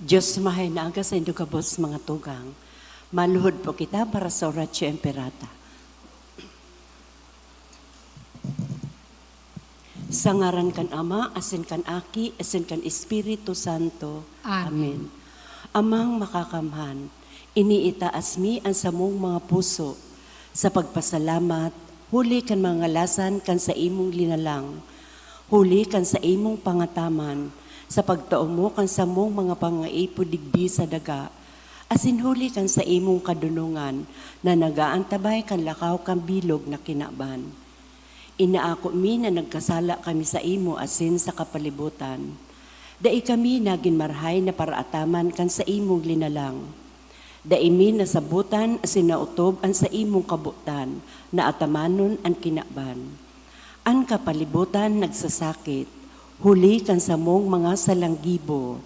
Diyos mahinaga sa indugabos mga tugang. Maluhod po kita para sa oratio imperata. Sa ngaran kan Ama, asin kan Aki, asin kan Espiritu Santo. Amen. Amang makakamhan, iniitaas mi ang samong mga puso sa pagpasalamat, huli kan mga lasan kan sa imong linalang, huli kan sa imong pangataman, sa pagtao mo kan sa mong mga pangaipo digdi sa daga, asin huli kan sa imong kadunungan na nagaantabay kan lakaw kan bilog na kinaban. Inaako mi na nagkasala kami sa imo asin sa kapalibutan. Dai kami nagin marhay na paraataman kan sa imong linalang. Dai mi nasabutan asin nautob an sa imong kabutan na atamanon an kinaban. An kapalibutan nagsasakit, huli kan sa mong mga salanggibo.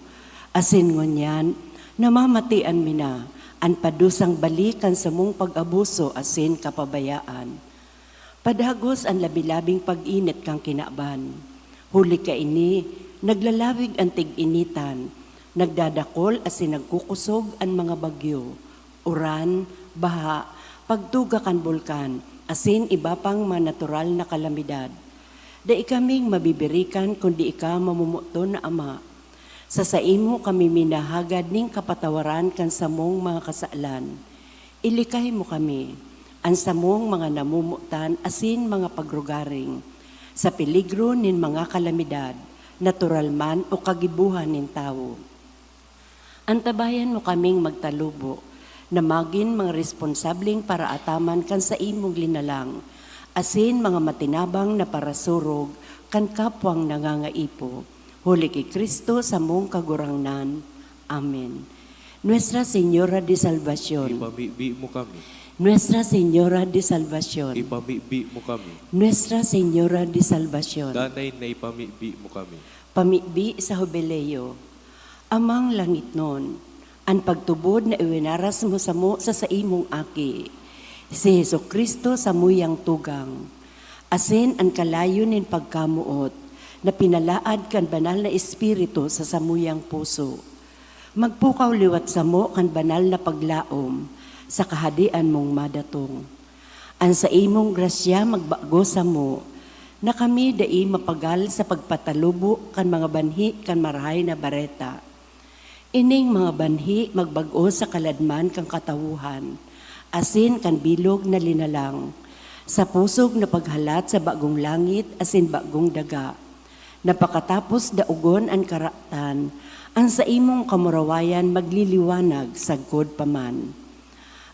Asin ngunyan, namamatian mi na, an padusang balikan sa mong pag-abuso asin kapabayaan. Padagos ang labilabing pag-init kang kinaban. Huli ka ini, naglalawig ang tig-initan, nagdadakol asin nagkukusog ang mga bagyo, uran, baha, pagtuga kan bulkan, asin iba pang mga natural na kalamidad. Dai kaming mabibirikan kundi ika mamumuto na Ama. Sa imo kami minahagad ning kapatawaran kan samong mga kasalan. Ilikay mo kami, ang samong mga namumutan asin mga pagrugaring, sa peligro nin mga kalamidad, natural man o kagibuhan nin tao. Antabayan mo kaming magtalubo, na magin mga responsabling para ataman kan sa imong linalang, asin mga matinabang na parasurog kan kapwang nangangaipo. Huli kay Kristo sa mong kagurangnan. Amen. Nuestra Señora de Salvación, Ipamibi mo kami. Nuestra Señora de Salvación, Ipamibi mo kami. Nuestra Señora de Salvación, Danay na ipamibi mo kami. pamibi sa Jubileo. Amang langit nun, ang pagtubod na iwinaras mo sa imong aki, si Jesucristo sa muyang tugang, asin ang kalayo nin pagkamuot, na pinalaad kan banal na espiritu sa samuyang puso. Magpukaw liwat sa mo kan banal na paglaom, sa kahadian mong madatong. Ang sa imong grasya magbago sa mo, na kami dai mapagal sa pagpatalubo kan mga banhi kan marahay na bareta. Ining mga banhi magbago sa kaladman kang katawuhan, asin kan bilog na linalang, sa pusog na paghalat sa bagong langit asin bagong daga. Napakatapos daugon ang karatan, ang sa imong kamurawayan magliliwanag sagkod paman.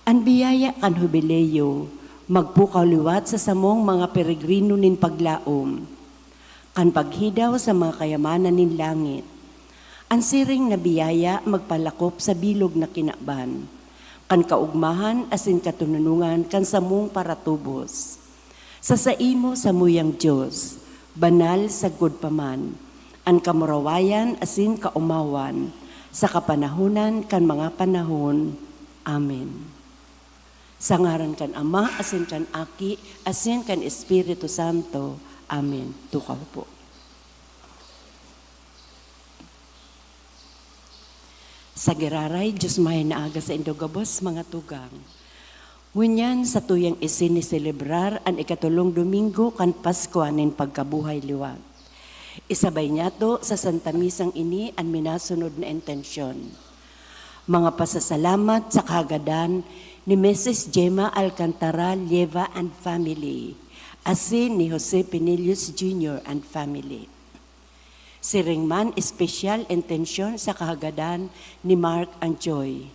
Ang biyaya kan Jubileo, magpukaw liwat sa samong mga peregrino nin paglaom, kan paghidaw sa mga kayamanan nin langit. Ang siring na biyaya magpalakop sa bilog na kinaban, kan kaugmahan asin katununungan kan samong paratubos. Sa imo sa muyang Diyos, banal sagod paman, ang kamurawayan asin kaumawan, sa kapanahunan kan mga panahon. Amen. Sa ngaran kan Ama, asin kan Aki, asin kan Espiritu Santo. Amen. Tukaw po. Sa giraray, Diyos mahinaaga sa indogabos, mga tugang. Ngunyan sa tuyang isiniselebrar ang ikatulong Domingo kan Pasko anin pagkabuhay liwat. Isabay niya to sa Santa Misang ini ang minasunod na intensyon. Mga pasasalamat sa kagadan ni Mrs. Gemma Alcantara Lieva and family, asin ni Jose Pinilius Jr. and family. Siringman espesyal intensyon sa kahagadan ni Mark and Joy.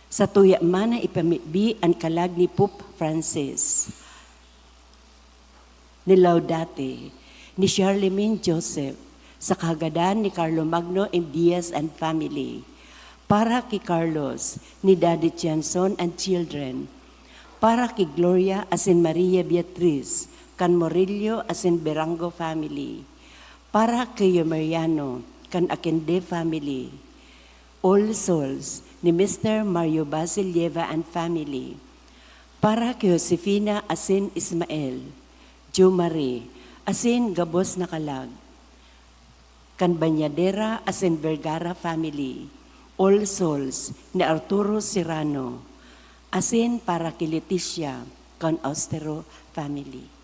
Sa tuya man na ipamibi ang kalag ni Pope Francis, ni Laudate, ni Charlemagne Joseph, sa kahagadan ni Carlo Magno M. Diaz and family, para kay Carlos, ni Daddy Janson and children, para kay Gloria asin Maria Beatriz, kan Morillo asin Berango family, para kay Mariano, kan Akende family, All Souls, ni Mr. Mario Basil Lieva and family, para kay Josefina asin Ismael, Jo Marie, asin Gabos na Kalag, kan Banyadera asin Vergara family, All Souls ni Arturo Serrano, asin para kay Leticia con Austero family.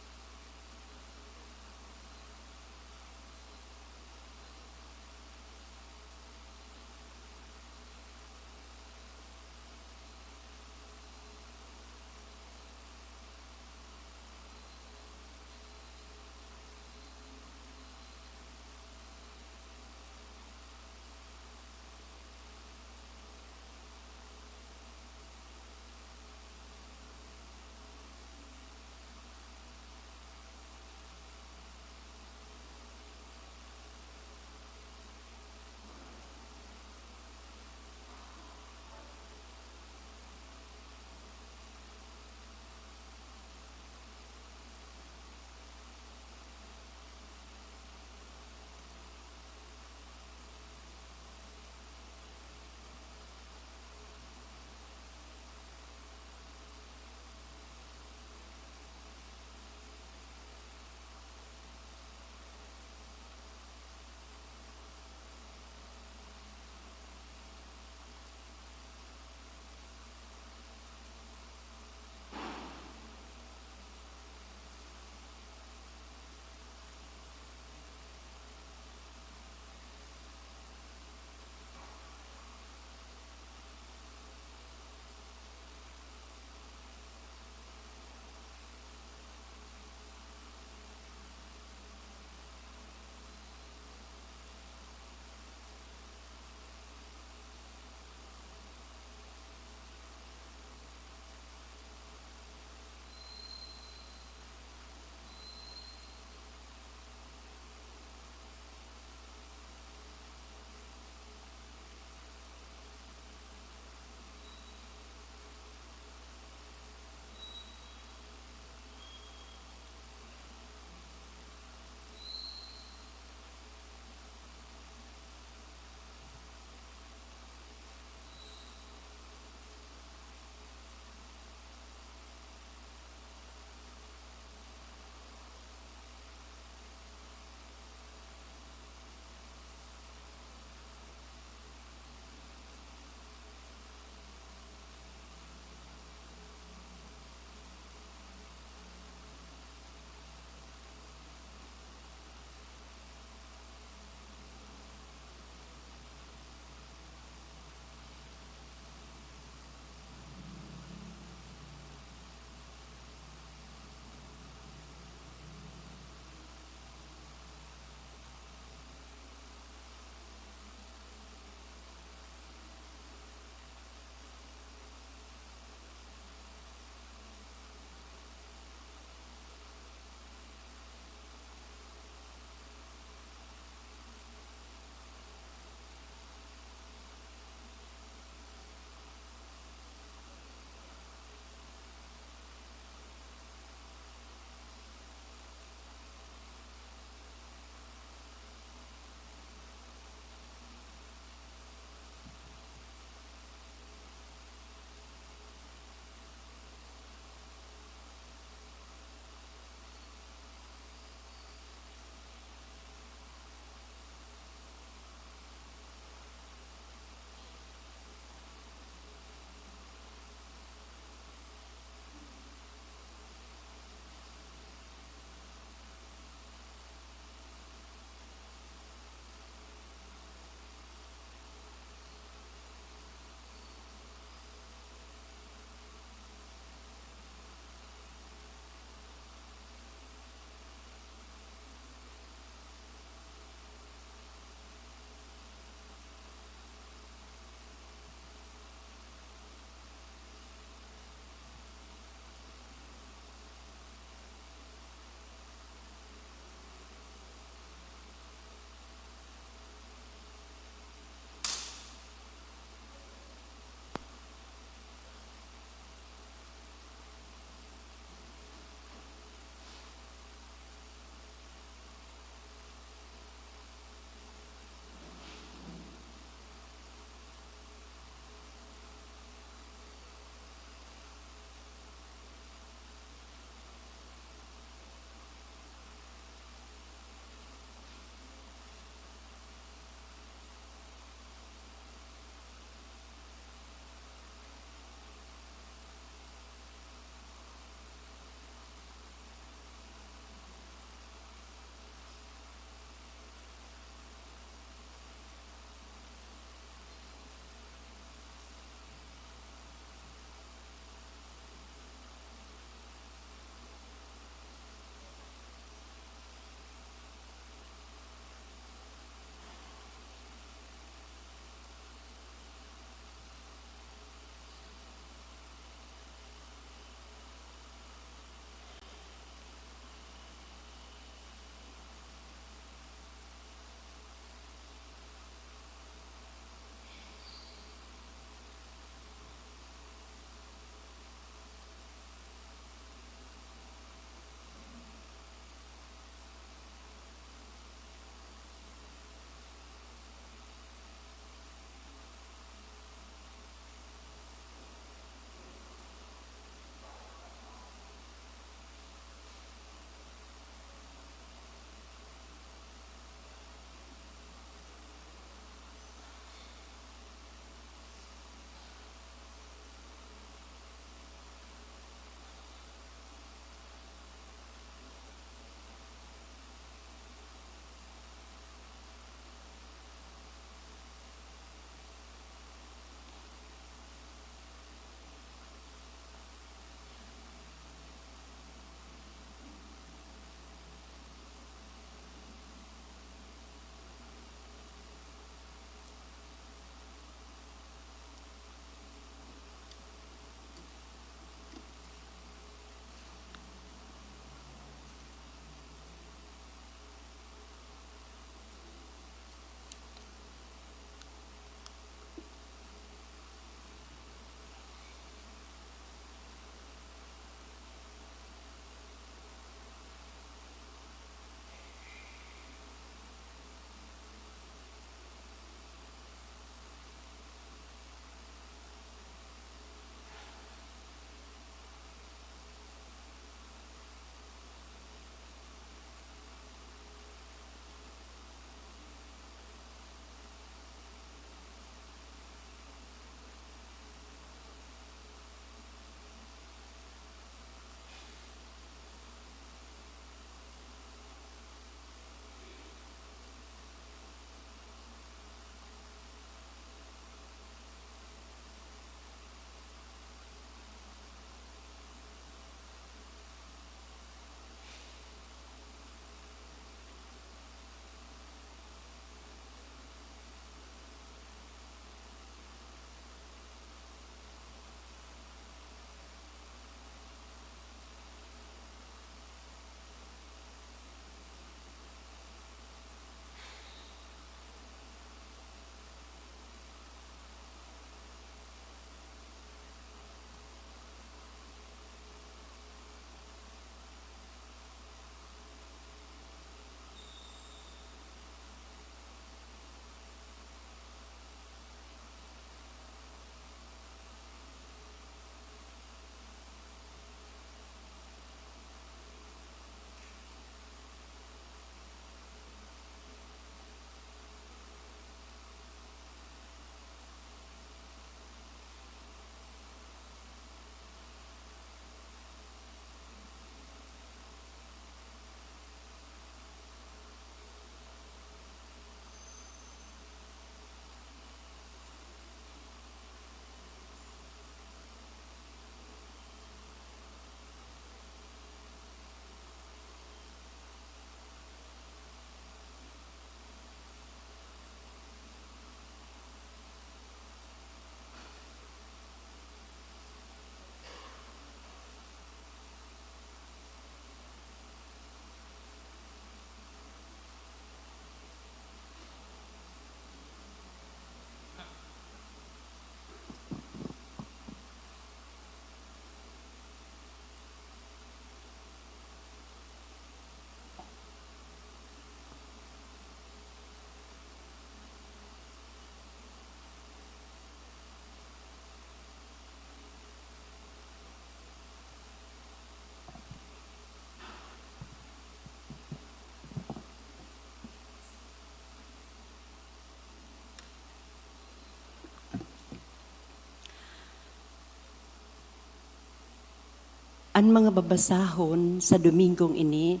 Ang mga babasahon sa Domingong ini,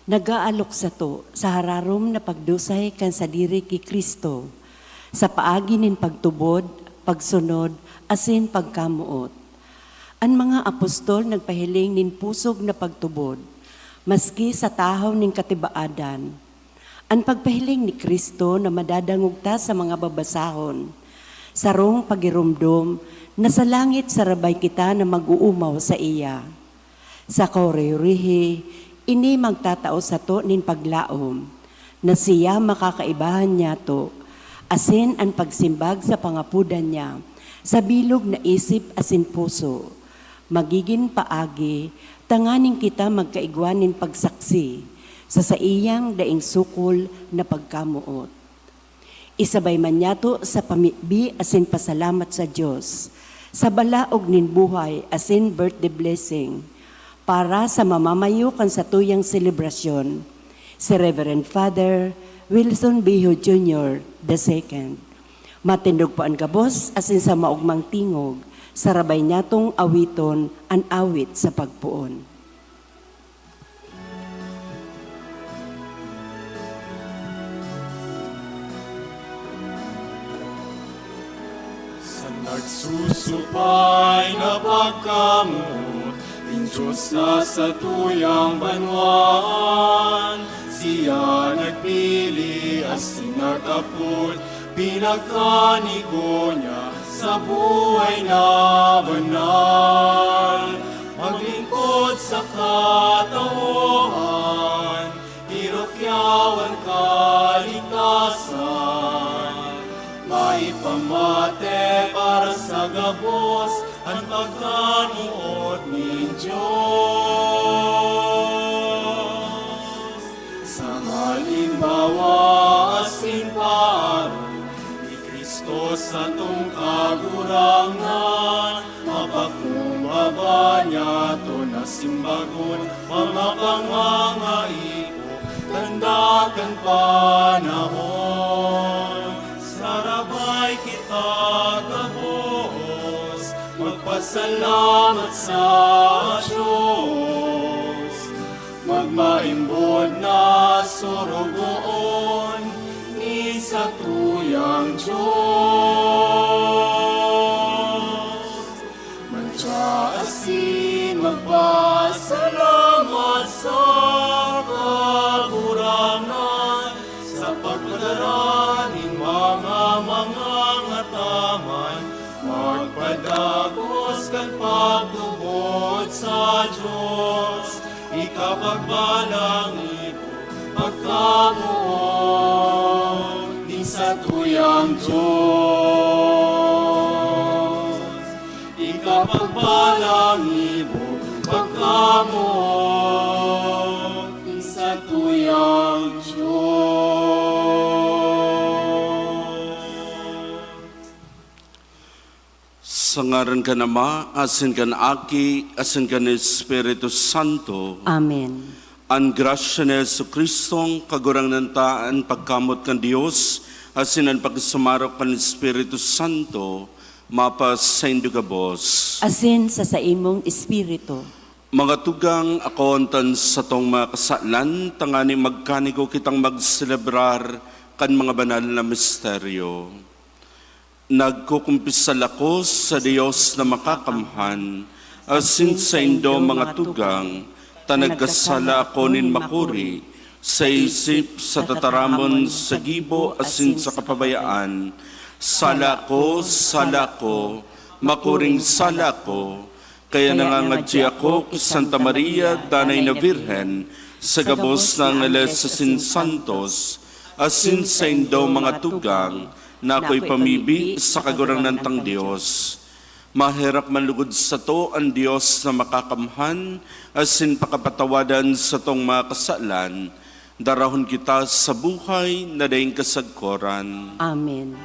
nagaalok sa to sa hararom na pagdusay kan sa diri ki Kristo, sa paagi nin pagtubod, pagsunod, asin pagkamuot. Ang mga apostol nagpahiling nin pusog na pagtubod, maski sa tahaw nin katibaadan. Ang pagpahiling ni Kristo na madadangog ta sa mga babasahon, sarong pagirumdom na sa langit sarabay kita na mag-uumaw sa iya. Sa kauriyurihi, ini magtatao sa to nin paglaom, na siya makakaibahan niya to, asin ang pagsimbag sa pangapudan niya, sa bilog na isip asin puso, magiging paagi, tanganing kita magkaigwanin pagsaksi, sa iyang daing sukol na pagkamuot. Isabay man niya to sa pamibi asin pasalamat sa Diyos, sa balaog nin buhay asin birthday blessing, para sa mamamayo kan sa tuyang selebrasyon, si Reverend Father Wilson Biho Jr. II. Matindog po ang gabos asin sa maugmang tingog, sarabay niya tong awiton ang awit sa pagpuon. Sa nagsusupay na pagkamot, ang Diyos na sa tuyang banwan, siya nagpili as sinagapot, pinagkanigo niya sa buhay na banal. Maglingkod sa katauhan, irokyawan kaligtasan, maipamate para sa gabos ang pagkanuot ni Diyos. Sa halimbawa asin paro ni Kristo sa tong kagurangan, mapakumbaba niya to na simbagon, mga pangangaipo, tanda kan panahon. Sarabay kita gabos, magpasalamat sa Diyos, magmaimbod na sorogoon ni sa tuyang Diyos. Mansyaasin magpasalamat sa kagurangan, sa pagpadaraning mga ngataman, magpadagos kan pagtubod sa Diyos, ikapagbalangit pagkamuot ni sa tuyang Diyos. Ikapagbalangit pagkamuot ni sa tuyang Diyos. Sa ngaran ka na Ma, asin ka na Aki, asin ka na Espiritu Santo, Amen. ang grasya ni Yesu Kristong kagurang nantaan pagkamot kan Diyos, asin ang pagsumarok kan Espiritu Santo, mapas sa indugabos. Asin sa imong espiritu, Mga tugang akontan sa tong mga kasalan, tangani magkanigo kitang magselebrar kan mga banal na misteryo. Nagkukumpisal ako sa Diyos na makakamhan, asin sa indo mga tugang, tanagkasala ako nin makuri, sa isip, sa tataramon, sa gibo, asin sa kapabayaan. Sala ko, makuring sala ko, kaya nangangadji ako kay Santa Maria, Danay na Virhen, sa gabos ng Elesasin Santos, asin sa indo mga tugang, na ako'y pamibi sa kaguranan tang Diyos. Mahirap manlugod sa to ang Diyos na makakamhan, asin pakapatawadan sa tong mga kasalan, darahon kita sa buhay na daing kasagkoran. Amen.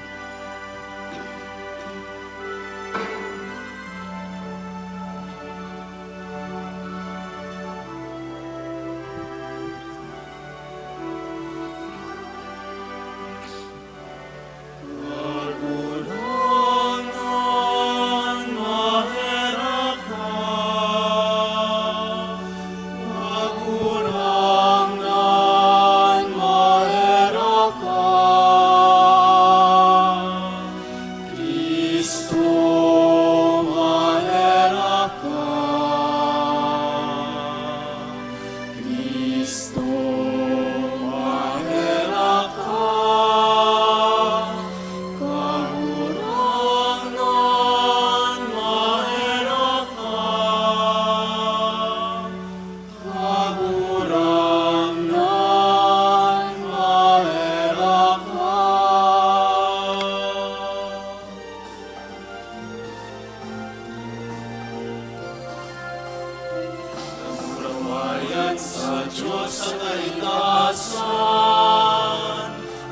sa Diyos sa kalikasan,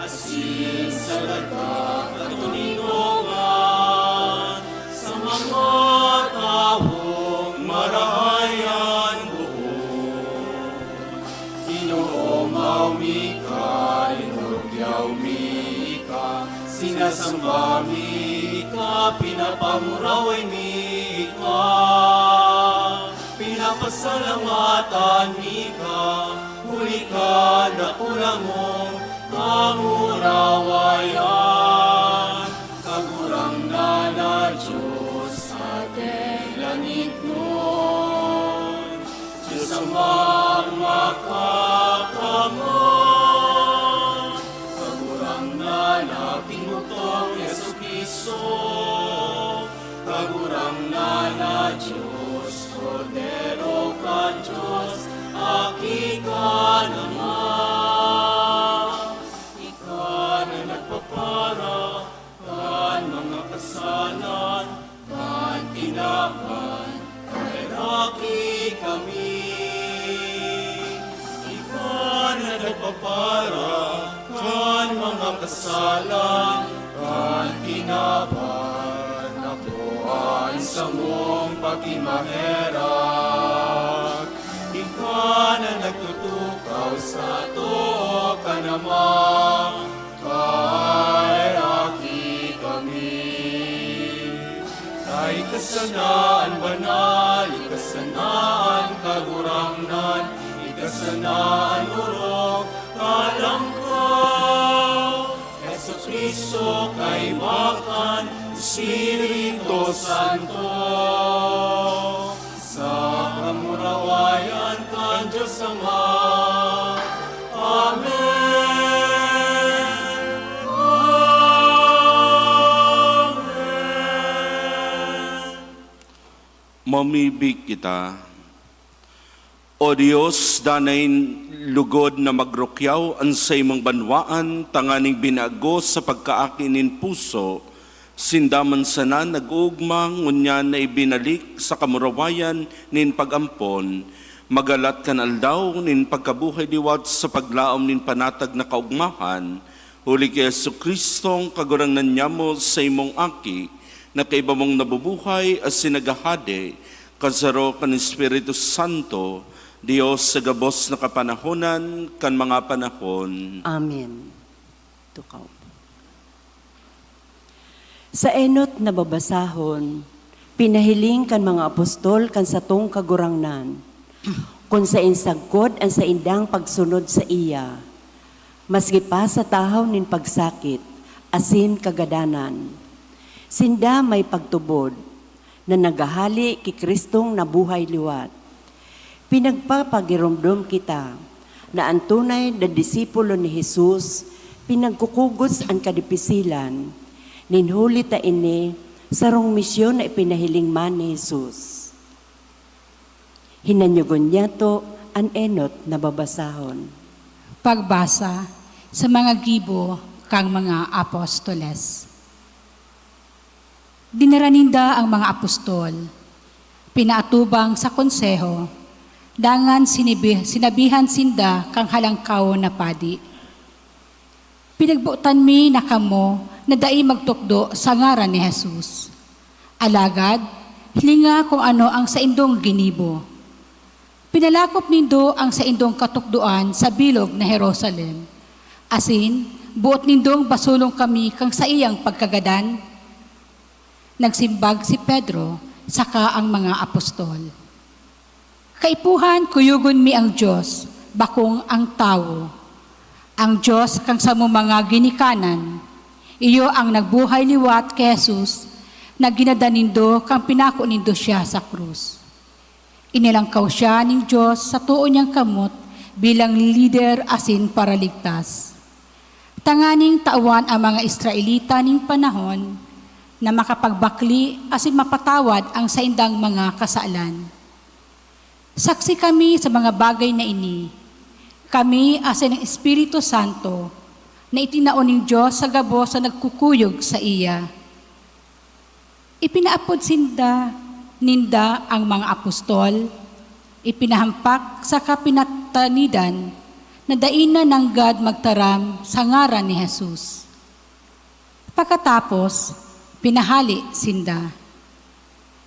asin sa lagak at tuninungan, sa mga taong marahayan buo. Ginoo maumika, inugyaw mi ka, sinasamba mi ka, pinapamuraway mi ka. Pinapasalamatan mi ka, huli ka na kulang mo, kamurawayan. Kagurang na Diyos sa langit nun, Diyos ang magmakakamot. Kagurang na tinutong Yesu Cristo, kagurang na Diyos, Cordero ka Diyos, aki ka naman. Ika na nagpapara, kan mga kasalan, kan tinakan, kairaki kami. Ika na nagpapara, kan mga kasalan, kan tinakan, nakuhaan sa mong pagkimaherak. Ika na nagtutukaw sa to ka naman, kairaki kami. Kay kasanaan banal, ikasanaan kagurangnan, ikasanaan urok, kalangkaw. Yesu Cristo kay bakan, Espiritu Santo. Sa kamurawayan kan Diyos Ama. Amen. Amen. Mamibig kita. O Diyos, danay lugod na magrukyaw ang sa imong banwaan, tanganing binago sa pagkaakinin puso, sindaman sana nag-ugma, ngunyan na ibinalik sa kamurawayan nin pagampon, magalat kan aldaw nin pagkabuhay liwat sa paglaom nin panatag na kaugmahan, huli kay Yesu Kristong kagurangnan niya mo sa imong aki, na kaiba mong nabubuhay as sinagahade, kasaro kan Espiritu Santo, Diyos sa gabos na kapanahonan, kan mga panahon. Amen. Tukaw. Sa enot na babasahon, pinahiling kan mga apostol kan satong kagurangnan, kung sa insagkod ang sa indang pagsunod sa iya, maski pa sa tahaw nin pagsakit, asin kagadanan. Sinda may pagtubod, na nagahali ki Kristong nabuhay liwat. Pinagpapagirumdum kita, na ang tunay na disipulo ni Jesus, pinagkukugos ang kadipisilan, ninhuli ta ini sarong misyon na ipinahiling man ni Jesus. Hinanyugon niya to ang enot na babasahon. Pagbasa sa mga gibo kang mga apostoles. Dinaraninda ang mga apostol, pinaatubang sa konseho, dangan sinabihan sinda kang halangkaw na padi. Pinagbutan mi na kamo na dai magtukdo sa ngaran ni Jesus. Alagad, hilinga kung ano ang sa indong ginibo. Pinalakop nindo ang sa indong katukduan sa bilog na Jerusalem. Asin, buot nindong basulong kami kang sa iyang pagkagadan. Nagsimbag si Pedro, saka ang mga apostol. Kaipuhan kuyugon mi ang Diyos, bakong ang tao. Ang Diyos kang sa mo mga ginikanan, iyo ang nagbuhay liwat kay Jesus, na ginadanindo kang pinako nindo siya sa krus. Inilangkaw siya ng Diyos sa tuon niyang kamot bilang leader asin para ligtas. Tanganing tawan ang mga Israelita ning panahon na makapagbakli asin mapatawad ang sa indang mga kasalan. Saksi kami sa mga bagay na ini. Kami asin ng Espiritu Santo na itinaon ng Diyos sa gabos sa nagkukuyog sa iya. Ipinaapod ninda ang mga apostol, ipinahampak sa kapinatanidan na dainan ng God magtaram sa ngaran ni Jesus. Pagkatapos, pinahali sinda.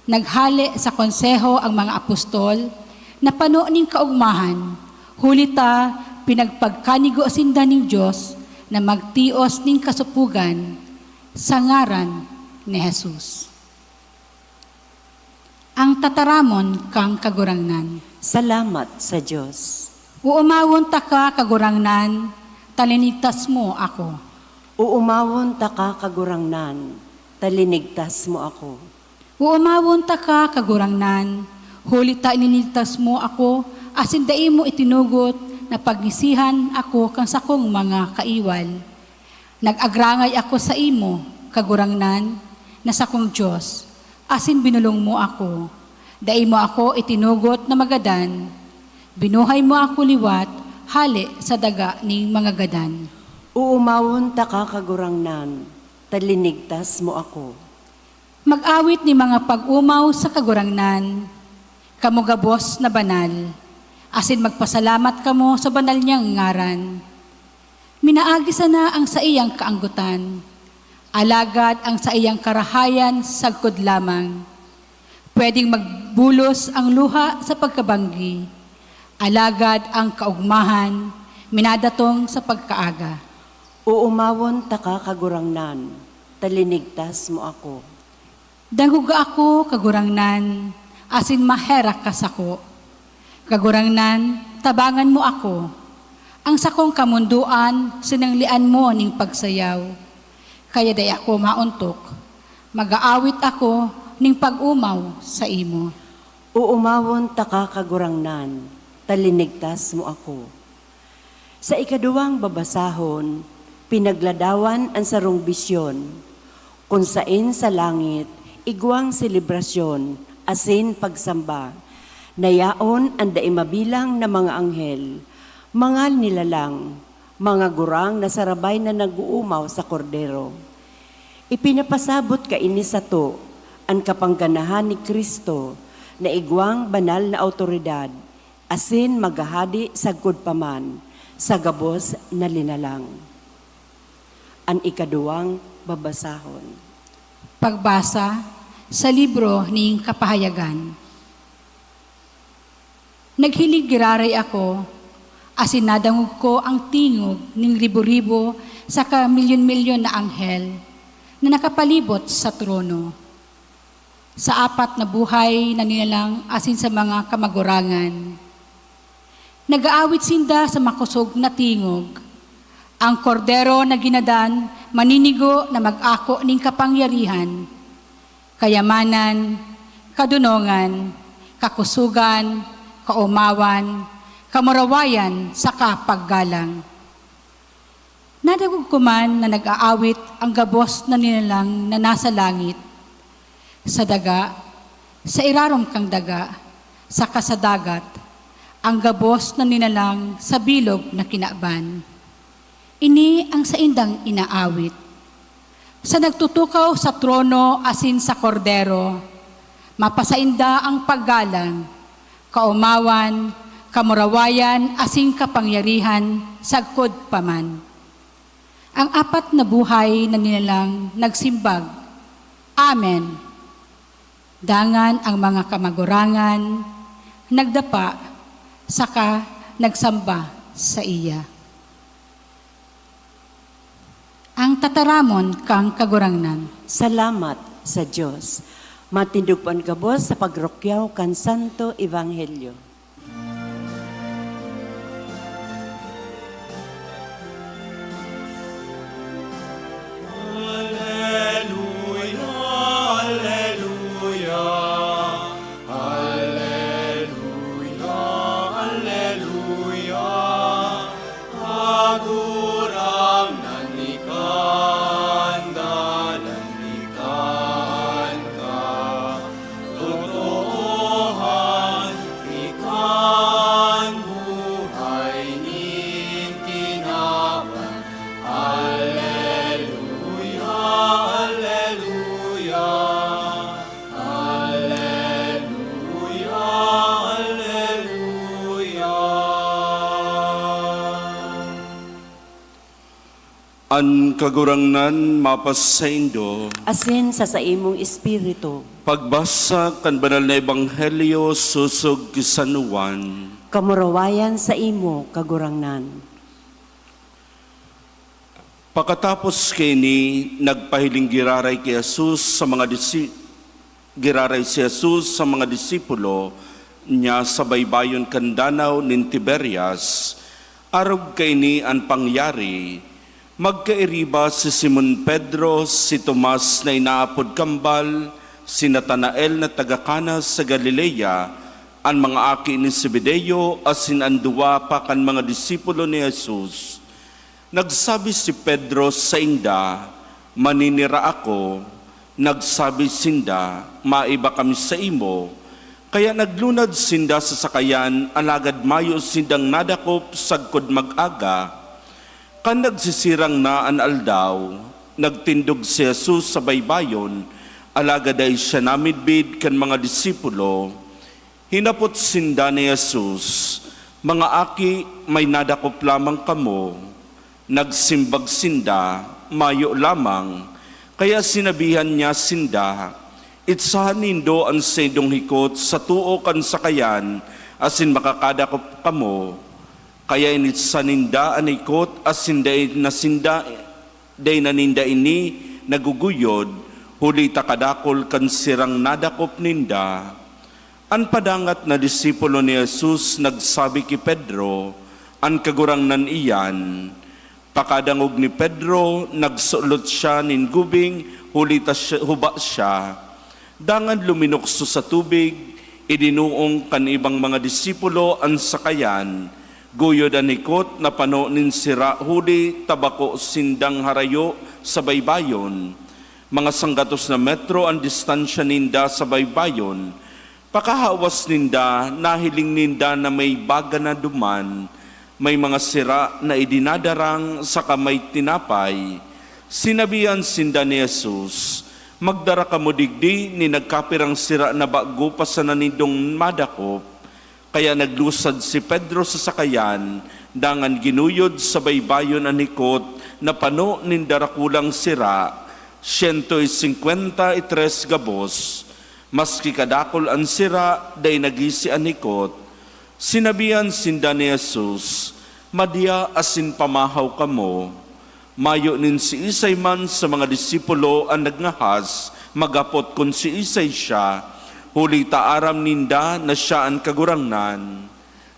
Naghali sa konseho ang mga apostol na pano ning kaugmahan, hulita pinagpagkanigo sinda ning Diyos na magtios ning kasupugan sa ngaran ni Jesus. Ang tataramon kang kagurangnan. Salamat sa Diyos. Uumawon ta ka kagurangnan, talinigtas mo ako. Uumawon ta ka kagurangnan, talinigtas mo ako. Uumawon ta ka kagurangnan, huli ta ininigtas mo ako, asin dai mo itinugot na pagnisihan ako kang sakong mga kaiwal. Nag-agrangay ako sa imo, kagurangnan, na sakong Diyos, asin binulong mo ako. Dai mo ako itinugot na magadan, binuhay mo ako liwat, hali sa daga ning mga gadan. Uumawon ta ka kagurangnan, talinigtas mo ako. Mag-awit ni mga pag-umaw sa kagurangnan, kamugabos na banal, asin magpasalamat kamo sa banal niyang ngaran. Minaagi sana ang sa iyang kaanggutan, alagad ang sa iyang karahayan sagkod lamang. Pwedeng magbulos ang luha sa pagkabanggi, alagad ang kaugmahan, minadatong sa pagkaaga. Uumawon ta ka kagurangnan, talinigtas mo ako. Danguga ako, kagurangnan, asin maherak ka sako. Kagurangnan, tabangan mo ako. Ang sakong kamunduan, sinanglian mo ning pagsayaw. Kaya day ako mauntok, mag-aawit ako ning pag-umaw sa imo. Uumawon ta ka kagurangnan, talinigtas mo ako. Sa ikaduwang babasahon, pinagladawan ang sarong bisyon, kung sain sa langit, igwang selebrasyon, asin pagsamba, nayaon ang daimabilang na mga anghel, mga nilalang, mga gurang na sarabay na nag-uumaw sa kordero. Ipinapasabot ka ini sa to, ang kapangganahan ni Kristo, na igwang banal na autoridad, asin maghahadi sagkod paman, sa gabos na linalang. Ang ikaduwang babasahon. Pagbasa sa libro ning Kapahayagan. Naghilig giraray ako, asin nadangog ko ang tingog ning ribo-ribo sa kamilyon-milyon na anghel na nakapalibot sa trono. Sa apat na buhay na nilalang asin sa mga kamagurangan. Nag-aawit sinda sa makusog na tingog. Ang kordero na ginadan, maninigo na mag-ako ning kapangyarihan, kayamanan, kadunongan, kakusugan, kaumawan, kamurawayan, saka paggalang. Nadagog ko man na nag-aawit ang gabos na nilalang na nasa langit, sa daga, sa irarom kang daga, saka sa dagat, ang gabos na nilalang sa bilog na kinaban. Ini ang sa indang inaawit. Sa nagtutukaw sa trono asin sa kordero, mapasainda ang paggalang, kaumawan, kamurawayan, asin kapangyarihan, sagkod paman. Ang apat na buhay na nilalang nagsimbag, Amen. Dangan ang mga kamagurangan, nagdapa, saka nagsamba sa iya. Ang tataramon kang kagurangnan. Salamat sa Diyos. Matindugpan gabos sa pagrokyaw kan Santo Ebanghelyo. Alleluia, alleluia, alleluia, alleluia. Kagurangnan ikan, dalan ikan ka. Totoohan, An kagurangnan mapas sa Indo, asin sa imong espiritu, pagbasa kan banal na ebanghelyo susog ki San Juan. kamurawayan sa imo kagurangnan. Pagkatapos kini nagpahiling giraray kay Jesus sa mga giraray si Jesus sa mga disipulo niya sa baybayon kan danaw nin Tiberias. Arog kini an pangyari. Magkairiba si Simon Pedro, si Tomas na inaapod kambal, si Natanael na taga-Kana sa Galilea, ang mga aki ni Zebedeo, asin ang duwa pa kan mga disipulo ni Jesus. Nagsabi si Pedro sa inda, maninira ako. Nagsabi sinda, maiba kami sa imo. Kaya naglunad sinda sa sakayan, alagad mayo sindang nadakop sagkod mag-aga. Kan nagsisirang na an aldaw, nagtindog si Jesus sa baybayon, alagad ay siya namidbid kan mga disipulo. Hinapot sinda ni Jesus, mga aki, may nadakop lamang kamo. Nagsimbag sinda, mayo lamang. Kaya sinabihan niya sinda, itsahan nindo ang sendong hikot sa tuo kan sakayan, asin makakadakop kamo. Kaya initsa ninda ang hikot, asin day naninda ini naguguyod, huli takadakol kan sirang nadakop ninda. An padangat na disipulo ni Jesus nagsabi ki Pedro, an kagurangnan iyan. Pakadangog ni Pedro, nagsulot siya nin gubing, huba siya. Dangan luminukso sa tubig, idinuong kan ibang mga disipulo ang sakayan. Guyod ang ikot na pano nin sira huli, tabako sindang harayo sa baybayon. Mga sanggatos na metro ang distansya ninda sa baybayon. Pakahawas ninda, nahiling ninda na may baga na duman, may mga sira na idinadarang sa kamay tinapay. Sinabihan sinda ni Jesus, magdara ka mo digdi ni nagkapirang sira na bago pa sa nanindong madakop. Kaya naglusad si Pedro sa sakayan, dangan ginuyod sa baybayon ang hikot na pano nindarakulang sira, 153 gabos. Maski kadakol ang sira, day nagisi ang hikot. Sinabihan sinda ni Jesus, madya asin pamahaw kamo. Mayo nin si Isay man sa mga disipulo ang nagnahas, magapot kun si Isay siya, huli taaram ninda na siya ang kagurangnan.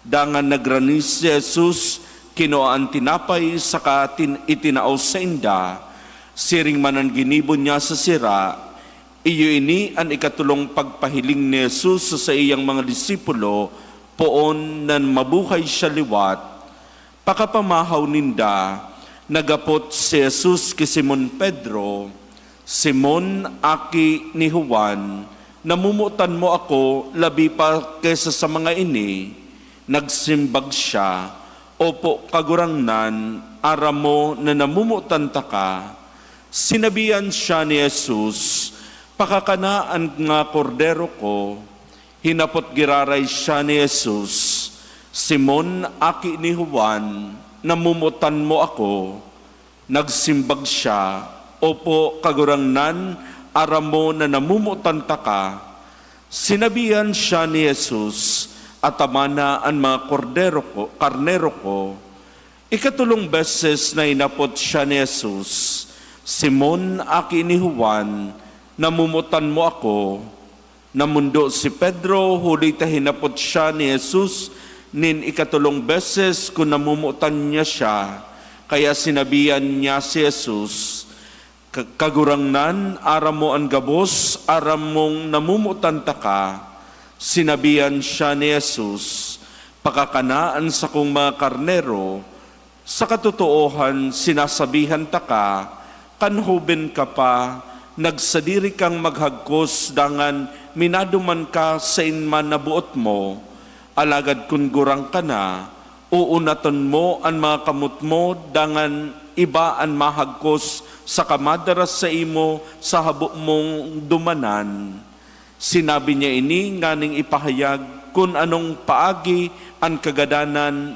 Dangan nagranis si Jesus, kinoan tinapay, saka itinao sa inda. Siring man ang ginibon niya sa sira, iyo ini ang ikatulong pagpahiling ni Jesus sa iyang mga disipulo, poon nan mabuhay siya liwat. Pakapamahaw ninda, nagapot si Jesus ki Simon Pedro, Simon, aki ni Juan, namumutan mo ako labi pa kesa sa mga ini. Nagsimbag siya, opo kagurangnan, aram mo na namumutan ta ka. Sinabihan siya ni Jesus, pakakanaan nga kordero ko. Hinapot giraray siya ni Jesus, Simon, aki ni Juan, namumutan mo ako. Nagsimbag siya, opo kagurangnan, aram mo na namumutan ta ka. Sinabihan siya ni Jesus, atamana ang mga karnero ko. Ikatulong beses na inapot siya ni Jesus, Simon, aki ni Juan, namumutan mo ako. Namundo si Pedro, huli ta hinapot siya ni Jesus, nin ikatulong beses kung namumutan niya siya. Kaya sinabihan niya si Jesus, kagurangnan, aram mo ang gabos, aram mong namumutan ta ka. Sinabihan siya ni Jesus, pakakanaan sa kong mga karnero, sa katotoohan sinasabihan ta ka, kanhuben ka pa, nagsadiri kang maghagkos dangan minaduman ka sa inman na buot mo, alagad kun gurang ka na, uunaton mo ang mga kamot mo dangan iba ang mahagkos sa kamadaras sa imo sa habo mong dumanan. Sinabi niya ini nganing ipahayag kung anong paagi ang kagadanan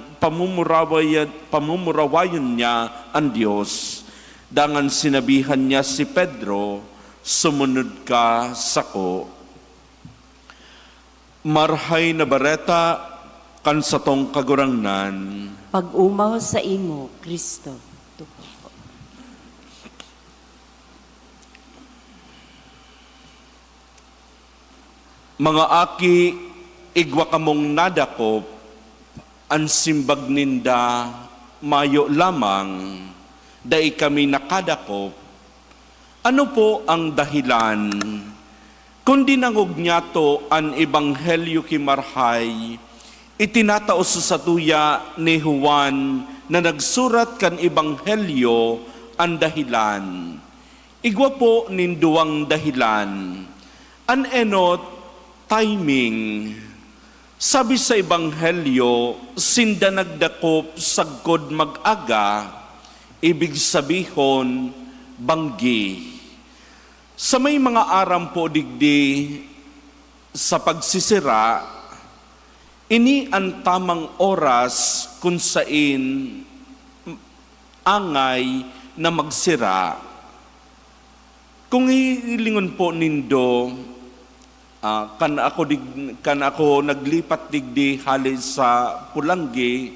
pamumurawayon niya ang Diyos. Dangan sinabihan niya si Pedro, sumunod ka sako. Marhay na bareta kan satong kagurangnan. Pag-umaw sa imo, Kristo. Tupo po. Mga aki, igwa kamong nadakop, ang simbag ninda, mayo lamang, dai kami nakadakop. Ano po ang dahilan? Kundi nangog niya to ang ebanghelyo kimarhay, itinataos sa tuya ni Juan na nagsurat kan ebanghelyo ang dahilan. Igwa po ninduang dahilan. An enot timing. Sabi sa ebanghelyo, sinda nagdakop sagkod mag-aga, ibig sabihon, banggi. Sa may mga aram po digdi sa pagsisira, ini ang tamang oras kung sain angay na magsira. Kung ilingon po nindo, kan ako naglipat digdi halis sa Pulanggi,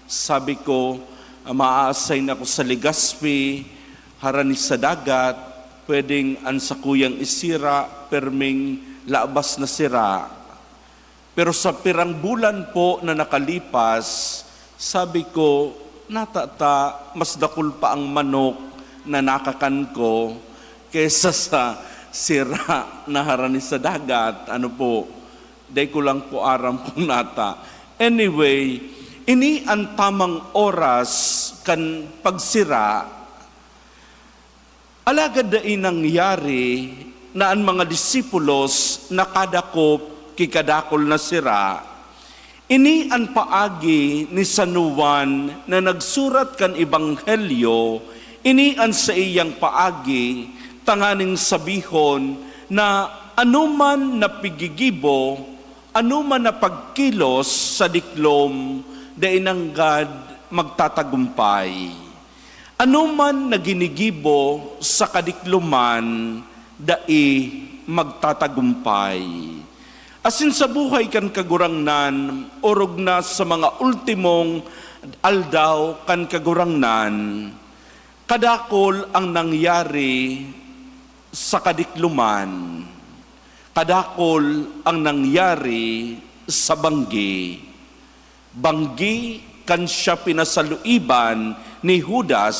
sabi ko, maa-assign ako sa Legazpi, haranis sa dagat, pwedeng ansakuyang isira, perming laabas na sira. Pero sa pirang bulan po na nakalipas, sabi ko, natata, mas dakul pa ang manok na nakakan ko kesa sa sira na haranis sa dagat. Ano po, day ko lang po aram kung nata. Anyway, ini ang tamang oras kan pagsira. Alagad na nangyari na ang mga disipulos nakadakop kikadakol na sira. Ini ang paagi ni San Juan na nagsurat kan ebanghelyo, ini ang sa iyang paagi, tanganing sabihon na anuman na pigigibo, anuman na pagkilos sa diklom, dainanggad magtatagumpay. Ano man na ginigibo sa kadikluman, dai magtatagumpay. Asin sa buhay kan kagurangnan, orog na sa mga ultimong aldaw kan kagurangnan, kadakol ang nangyari sa kadikluman, kadakol ang nangyari sa banggi. Banggi kan siya pinasaluiban ni Judas,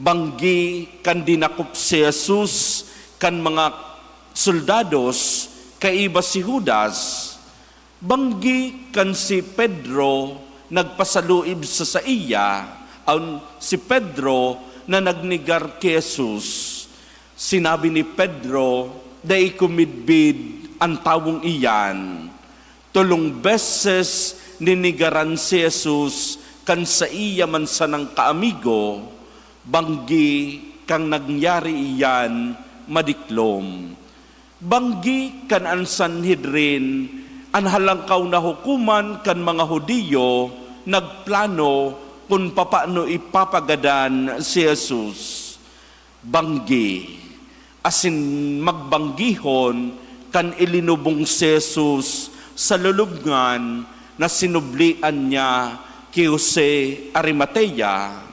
banggi kan dinakop si Jesus kan mga soldados kaiba si Judas, banggi kan si Pedro nagpasaluib sa iya, si Pedro na nagnigar kay Jesus. Sinabi ni Pedro, dai kumidbid ang tawong iyan. 3 beses ninigaran si Jesus kan sa iya man sanang kaamigo, banggi kang nangyari iyan madiklom. Banggi kan ang Sanhedrin, ang halangkaw na hukuman kan mga Hudiyo, nagplano kung papaano ipapagadan si Jesus. Banggi, asin magbanggihon kan ilinubong si Jesus sa lulubngan na sinublian niya kay Jose Arimatea.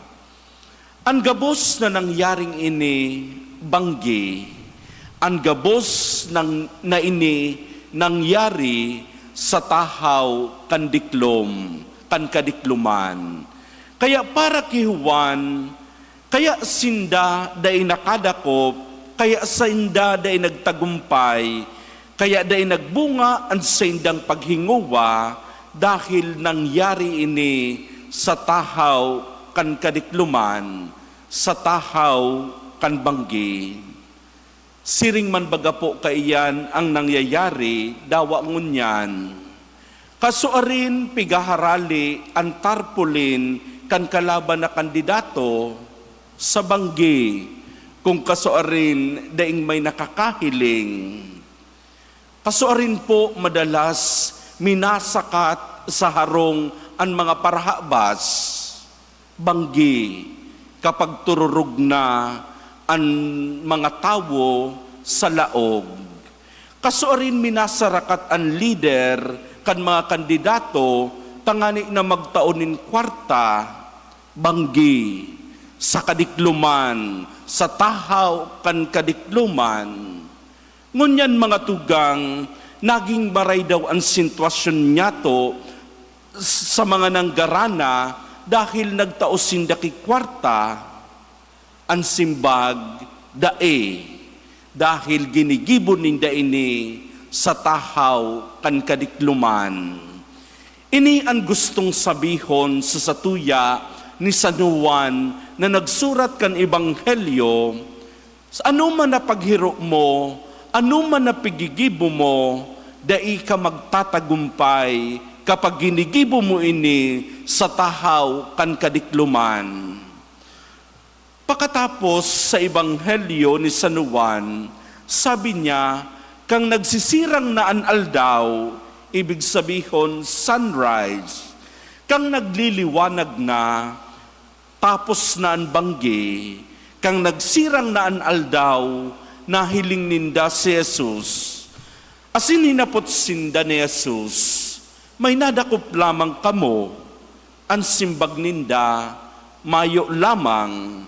Ang gabos na nangyaring ini, banggi. Ang gabos na ini nangyari sa tahaw kan diklom, kan kadikluman. Kaya para kay Juan, kaya sinda day nakadakop, kaya sinda day nagtagumpay, kaya day nagbunga ang sindang paghinguwa, dahil nangyari ini sa tahaw kan kadikluman, sa tahaw kan banggi. Siring man baga po kaiyan ang nangyayari, dawa ngunyan. Kasuarin pigaharali ang tarpulin kan kalaban na kandidato sa banggi, kung kasuarin daing may nakakahiling. Kasuarin po madalas minasakat sa harong ang mga parahabas, banggi, kapag tururog na ang mga tawo sa laog. Kasuarin minasarakat ang leader kan mga kandidato tangani na magtaonin kwarta, banggi, sa kadikluman, sa tahaw kan kadikluman. Ngunyan mga tugang, naging maray daw ang sitwasyon niya to sa mga nanggarana dahil nagtaos sindaki kwarta, ang simbag dae, dahil ginigibon ninda ini sa tahaw kan kadikluman. Ini ang gustong sabihon sa satuya ni San Juan na nagsurat kan Ebanghelyo, ano man na paghiro mo, ano man na pigigibo mo, dai ka magtatagumpay kapag ginigibo mo ini sa tahaw kan kadikluman. Pagkatapos sa Ebanghelyo ni San Juan, sabi niya, kang nagsisirang na an aldaw, ibig sabihon sunrise, kang nagliliwanag na, tapos na ang banggi, kang nagsirang na an aldaw, nahiling ninda si Jesus. Asin hinapot sinda ni Jesus, may nadakop lamang kamo, ang simbag ninda, mayo lamang.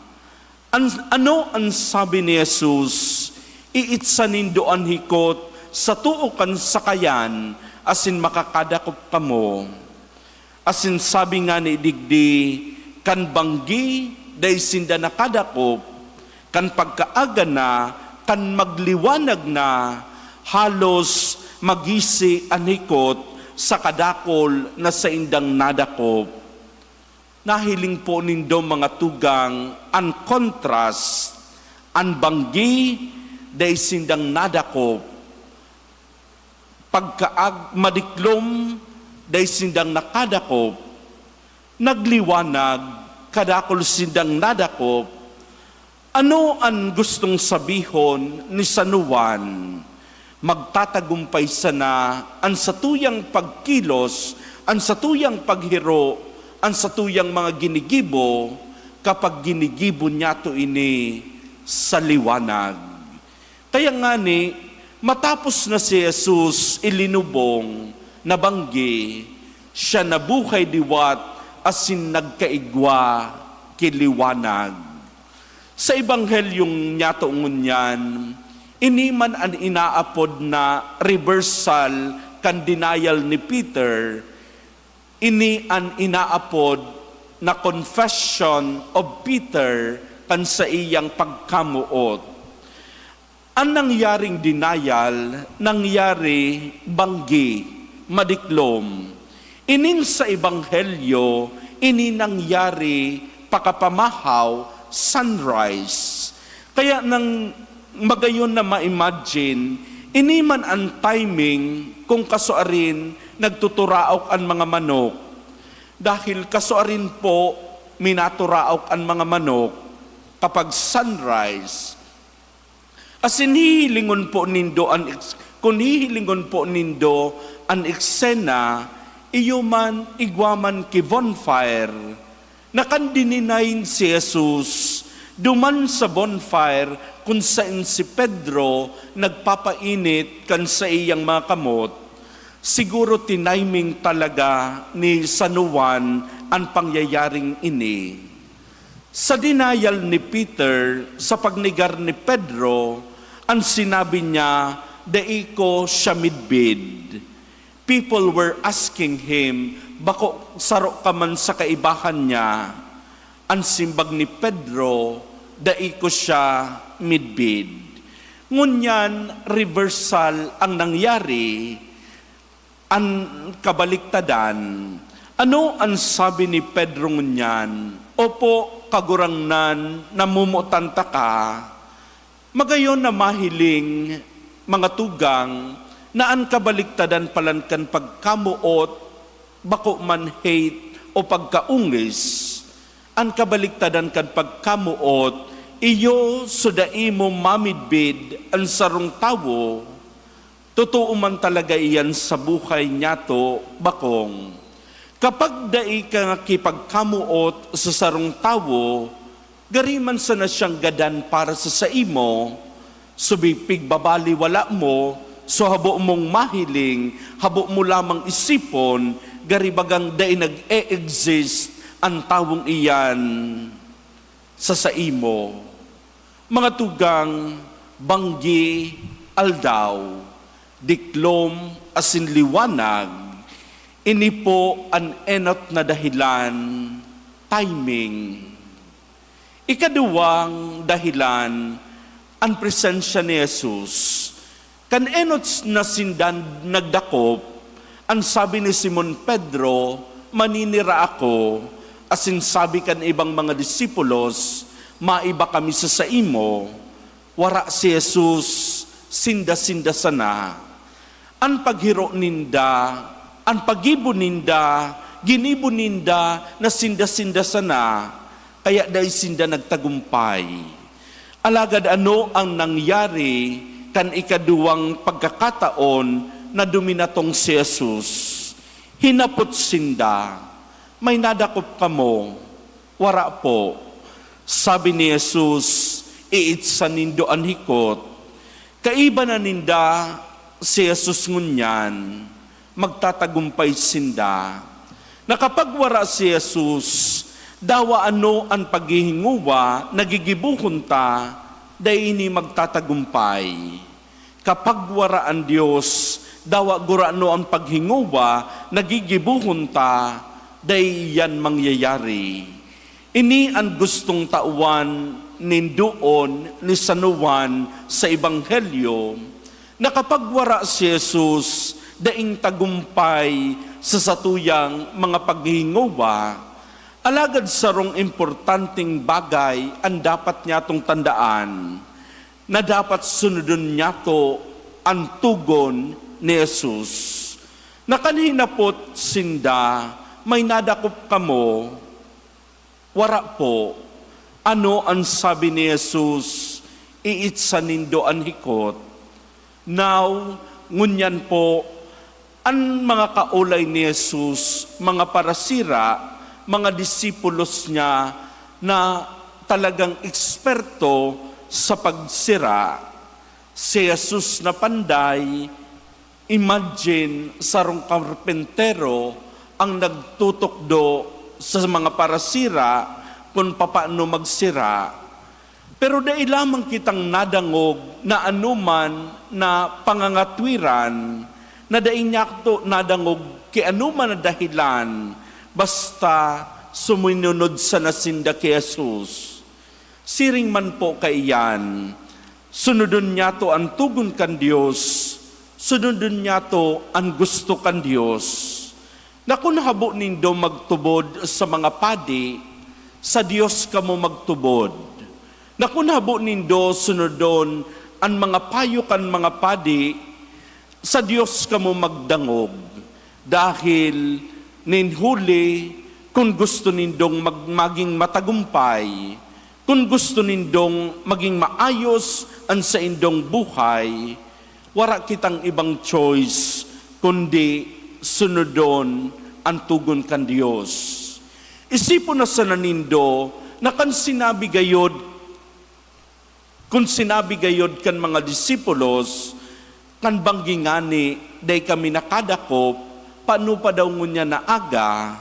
Ano ang sabi ni Jesus, iitsa nindo ang hikot sa tuukan sakayan, asin makakadakop kamo. Asin sabi nga ni digdi, kan banggi, day sinda nakadakop, kan pagkaaga na, kan magliwanag na, halos magisi ang hikot sa kadakol na sa indang nadakop. Nahiling po nindo mga tugang, ang kontrast, ang banggi, day sindang nadakop, pagkaag madiklom, day sindang nakadakop, nagliwanag, kadakol sindang nadakop. Ano ang gustong sabihon ni San Juan? Magtatagumpay sana ang satuyang pagkilos, ang satuyang paghiro, ang satuyang mga ginigibo, kapag ginigibo niya to ini sa liwanag. Kaya nga ni, matapos na si Jesus ilinubong, nabanggi, siya nabuhay diwat, asin nagkaigwa kiliwanag. Sa Ebanghelyong niya toongon yan, ini man ang inaapod na reversal kan denial ni Peter, ini ang inaapod na confession of Peter kan sa iyang pagkamuot. Ang nangyaring denial, nangyari banggi, madiklom. Ining sa Ebanghelyo, ini nangyari pakapamahaw, sunrise. Kaya nang magayon na ma-imagine, ini man ang timing kung kasuarin nagtuturaok ang mga manok. Dahil kasuarin po, minaturaok ang mga manok kapag sunrise. Asin hihilingon po nindo kung hihilingon po nindo ang eksena, iyo man igwaman ki bonfire, nakandininayin si Jesus, duman sa bonfire kung saan si Pedro nagpapainit kan sa iyang mga kamot. Siguro tiniming talaga ni San Juan ang pangyayaring ini. Sa denial ni Peter, sa pagnigar ni Pedro, ang sinabi niya, daiko siya midbid. People were asking him, bako saro ka man sa kaibahan niya. Ang simbag ni Pedro, daiko siya midbid. Ngunyan, reversal ang nangyari, ang kabaliktadan. Ano ang sabi ni Pedro ngunyan? Opo, kagurangnan, namumutanta ka. Magayon na mahiling, mga tugang, na ang kabaliktadan palankan pagkamuot, bako man hate o pagkaungis. Ang kabaliktadan kan pagkamuot, iyo sudai mo mamidbid ang sarong tawo. Totoo man talaga iyan sa buhay niya to, bakong. Kapag dai ka kipagkamuot sa sarong tawo, Gariman sa na siyang gadan para sa saimo, subipig babali wala mo, so habo mong mahiling, habo mo lamang isipon, garibagang day nag-e-exist ang tawong iyan sa saimo. Mga tugang, banggi, aldaw, diklom, asin liwanag, ini po ang enot na dahilan, timing. Ikaduwang dahilan, ang presensya ni Jesus. Kan enot na sindan nagdakop, ang sabi ni Simon Pedro, maninira ako, asin sabi kan ibang mga disipulos, maiba kami sa saimo, wara si Jesus, sinda-sinda sana. Ang paghiro ninda, ang pagibo ninda, ginibo ninda, na sinda-sinda sana, kaya dahil sinda nagtagumpay. Alagad ano ang nangyari kan ikaduwang pagkakataon na duminatong si Jesus? Hinapot sinda, may nadakop kamo, wara po. Sabi ni Jesus, iitsa nindo ang hikot. Kaiba na ninda si Jesus ngunyan, magtatagumpay sinda. Nakapagwara si Jesus, dawa ano ang paghihinguwa, nagigibuhon ta, day ini magtatagumpay. Kapag wara ang Diyos, dawa gurano ang paghinguwa, nagigibuhon ta, day yan mangyayari. Ini ang gustong tauan nindoon ni San Juan sa Ebanghelyo, na kapag wara si Jesus, daing tagumpay sa satuyang mga paghinguwa, alagad sarong importanteng bagay ang dapat niya tong tandaan, na dapat sunodon niya to ang tugon ni Jesus. Na kanina po't sinda, may nadakop kamo, wara po. Ano ang sabi ni Jesus? Iitsa nindo ang hikot. Now, ngunyan po, ang mga kaulay ni Jesus, mga parasira, mga disipulos niya na talagang eksperto sa pagsira. Si Jesus na panday, imagine sarong karpentero ang nagtutukdo sa mga parasira kung papaano magsira. Pero dahil lamang kitang nadangog na anuman na pangangatwiran, na daing nyakto nadangog ki anuman na dahilan, basta sumunod sa nasinda kay Jesus. Siring man po kaiyan, sunodun niya to ang tugon kan Diyos, sunodun niya to ang gusto kan Diyos. Na kung habo nindo magtubod sa mga padi, sa Diyos kamo magtubod. Na kung habo nindo sunodon ang mga payo kan mga padi, sa Diyos kamo magdangog. Dahil ninhuli, kung gusto nindong maging matagumpay, kung gusto nindong maging maayos ang sa indong buhay, wala kitang ibang choice, kundi sunodon ang tugon kan Diyos. Isipon na sa nanindo, na kung sinabi gayod kan mga disipulos, kan banggingani, day kami nakadakop, paano pa daw ngunya na aga,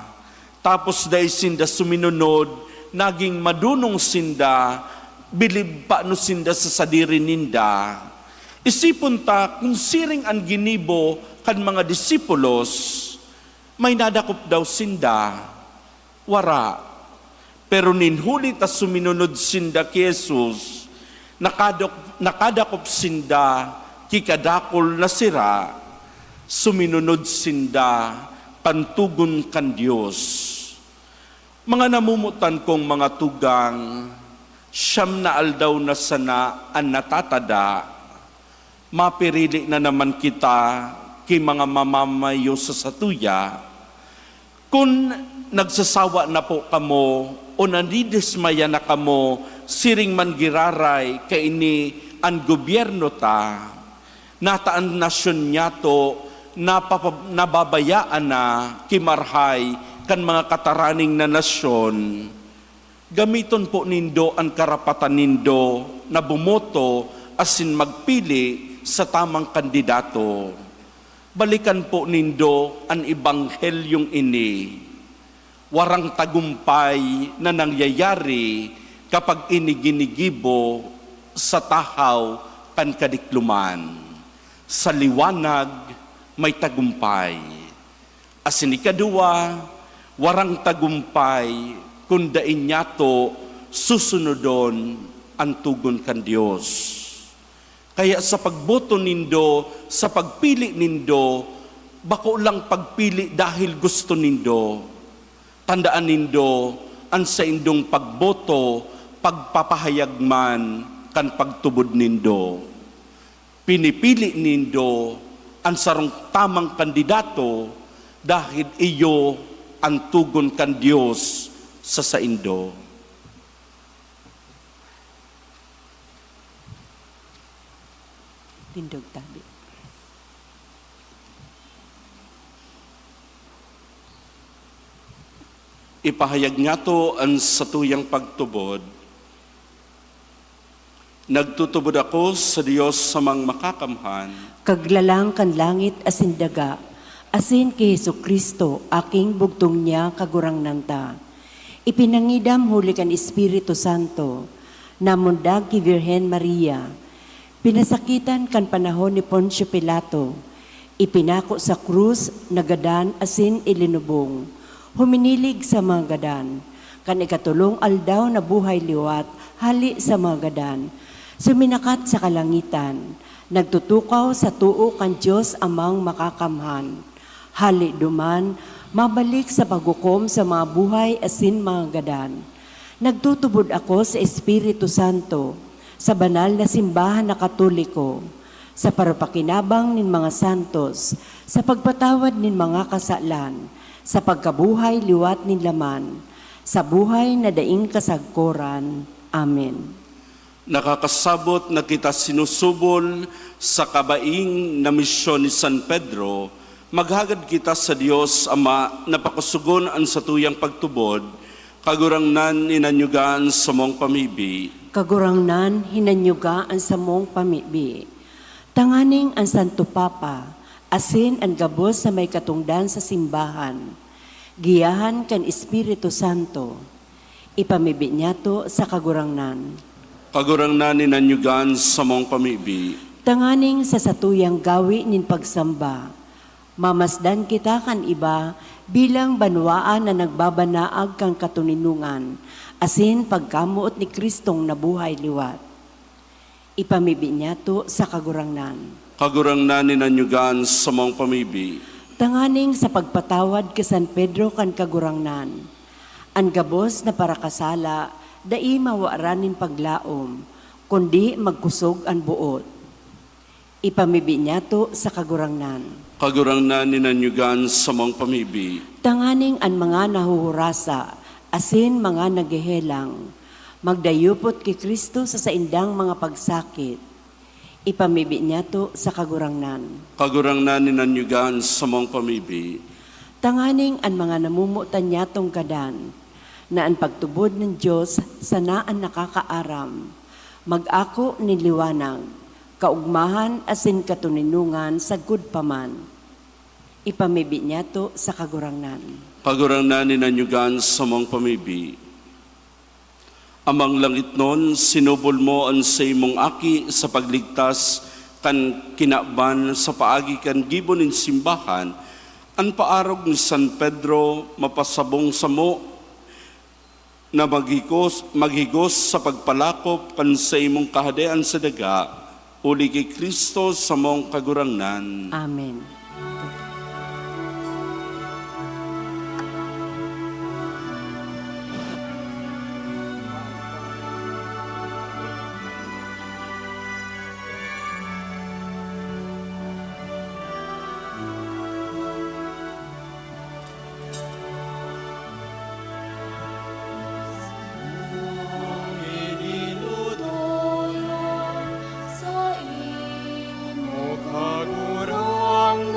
tapos day sinda suminunod, naging madunong sinda, bilib pa no sinda sa sadiri ninda. Isipon ta, kung siring ang ginibo kan mga disipulos, may nadakop daw sinda, wara. Pero ninhuli ta suminunod sinda kay Jesus, nakadakop sinda, kikadakol na sira, suminunod sinda, pantugon kan Diyos. Mga namumutan kong mga tugang, siyam na aldaw na sana ang natatada, mapirili na naman kita kay mga mamamayo sa satuya. Kung nagsasawa na po kamo o nanidismaya na kamo, siring man giraray kay ini ang gobyerno ta, nataan nasyon niya to, nababayaan na kimarhay kan mga kataraning na nasyon. Gamiton po nindo ang karapatan nindo na bumoto asin magpili sa tamang kandidato. Balikan po nindo ang ibanghelyong ini. Warang tagumpay na nangyayari kapag iniginigibo sa tahaw kan kadikluman. Sa liwanag may tagumpay. Asin ikadua, warang tagumpay kung dain nyato susunodon ang tugon kan Dios. Kaya sa pagboto nindo, sa pagpili nindo, bako lang pagpili dahil gusto nindo. Tandaan nindo, ang sa indong pagboto, pagpapahayag man kan pagtubod nindo. Pinipili nindo ang sarong tamang kandidato dahil iyo ang tugon kan Dios sa saindo. Tindog tabi. Ipahayag nga to ang satuyang pagtubod. Nagtutubod ako sa Diyos sa mang makakamhan, Kaglalang kan langit asin daga, asin kay Jesucristo, aking bugtong niya kagurang nanta. Ipinangidam huli kan Espiritu Santo, namundag ki Virhen Maria, pinasakitan kan panahon ni Poncio Pilato, ipinako sa krus, nagadan asin ilinubong, huminilig sa mga gadan, kan ikatulong aldaw na buhay liwat, hali sa mga gadan, suminakat sa kalangitan, nagtutukaw sa tuo kan Diyos amang makakamhan. Hali duman, mabalik sa paghukom sa mga buhay asin mga gadan. Nagtutubod ako sa Espiritu Santo, sa banal na simbahan na Katoliko, sa parapakinabang nin mga santos, sa pagpatawad nin mga kasalan, sa pagkabuhay liwat nin laman, sa buhay na daing kasagkoran. Amen. nakakasabot na kita sinusubol sa kabaing na misyon ni San Pedro, maghagad kita sa Diyos Ama na pakusugon ang satuyang pagtubod, kagurangnan inanyugaan sa mong pamibi. Kagurangnan hinanyuga ang samong pamibi. Tanganing ang Santo Papa, asin ang gabos sa may katungdan sa simbahan. Giyahan kan Espiritu Santo, ipamibi niya to sa kagurangnan. Kagurangnan inanyugaan sa mong pamibi. Tanganing sa satuyang gawi nin pagsamba, mamasdan kita kan iba bilang banwaan na nagbabanaag kang katuninungan, asin pagkamuot ni Kristong nabuhay liwat. Ipamibi niya to sa kagurangnan. Kagurangnan inanyugaan sa mong pamibi. Tanganing sa pagpatawad ka San Pedro kan kagurangnan, ang gabos na para kasala, dai mawaranin paglaom, kundi magkusog ang buot. Ipamibi niya to sa kagurangnan. Kagurangnan inanyugaan sa mong pamibi. Tanganing ang mga nahuhurasa, asin mga naghehelang, magdayupot kay Kristo sa saindang mga pagsakit. Ipamibi niya to sa kagurangnan. Kagurangnan inanyugaan sa mong pamibi. Tanganing ang mga namumutan niya tong kadan, na ang pagtubod ng Diyos sana ang nakakaaram, mag-ako ni liwanag, kaugmahan asin katuninungan sa good paman. Ipamibi niya to sa kagurangnan. Kagurangnan inanyugaan sa mong pamibi. Amang langit nun, sinubol mo ang sa imong aki sa pagligtas kan kinaban sa paagi kan gibon nin simbahan, ang paarog ni San Pedro mapasabong sa mo na maghigos sa pagpalakop kan sa imong kahadean sa daga, uli kay Kristo sa mong kagurangnan. Amen. Kagurang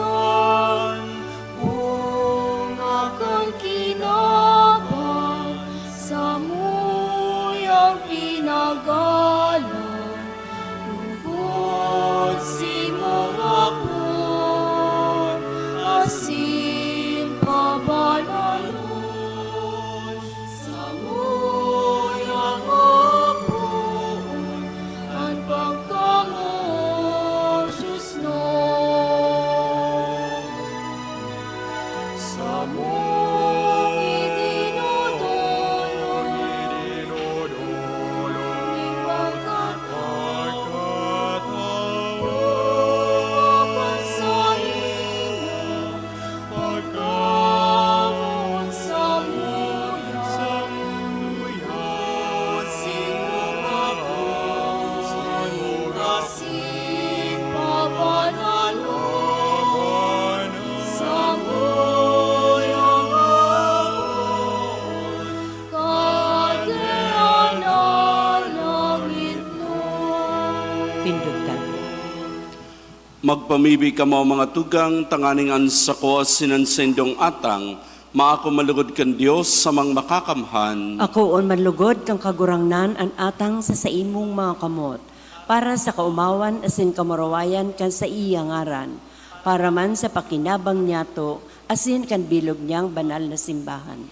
Magpamibi ka mo mga tugang, tanganing ansa ko sinansendong atang, maako malugod kan Dios sa mang makakamhan. Ako on manlugod kang kagurangnan an atang sa imong mga kamot, para sa kaumawan asin kamarawayan kan sa iya ngaran, para man sa pakinabang niyato asin kan bilog niyang banal na simbahan.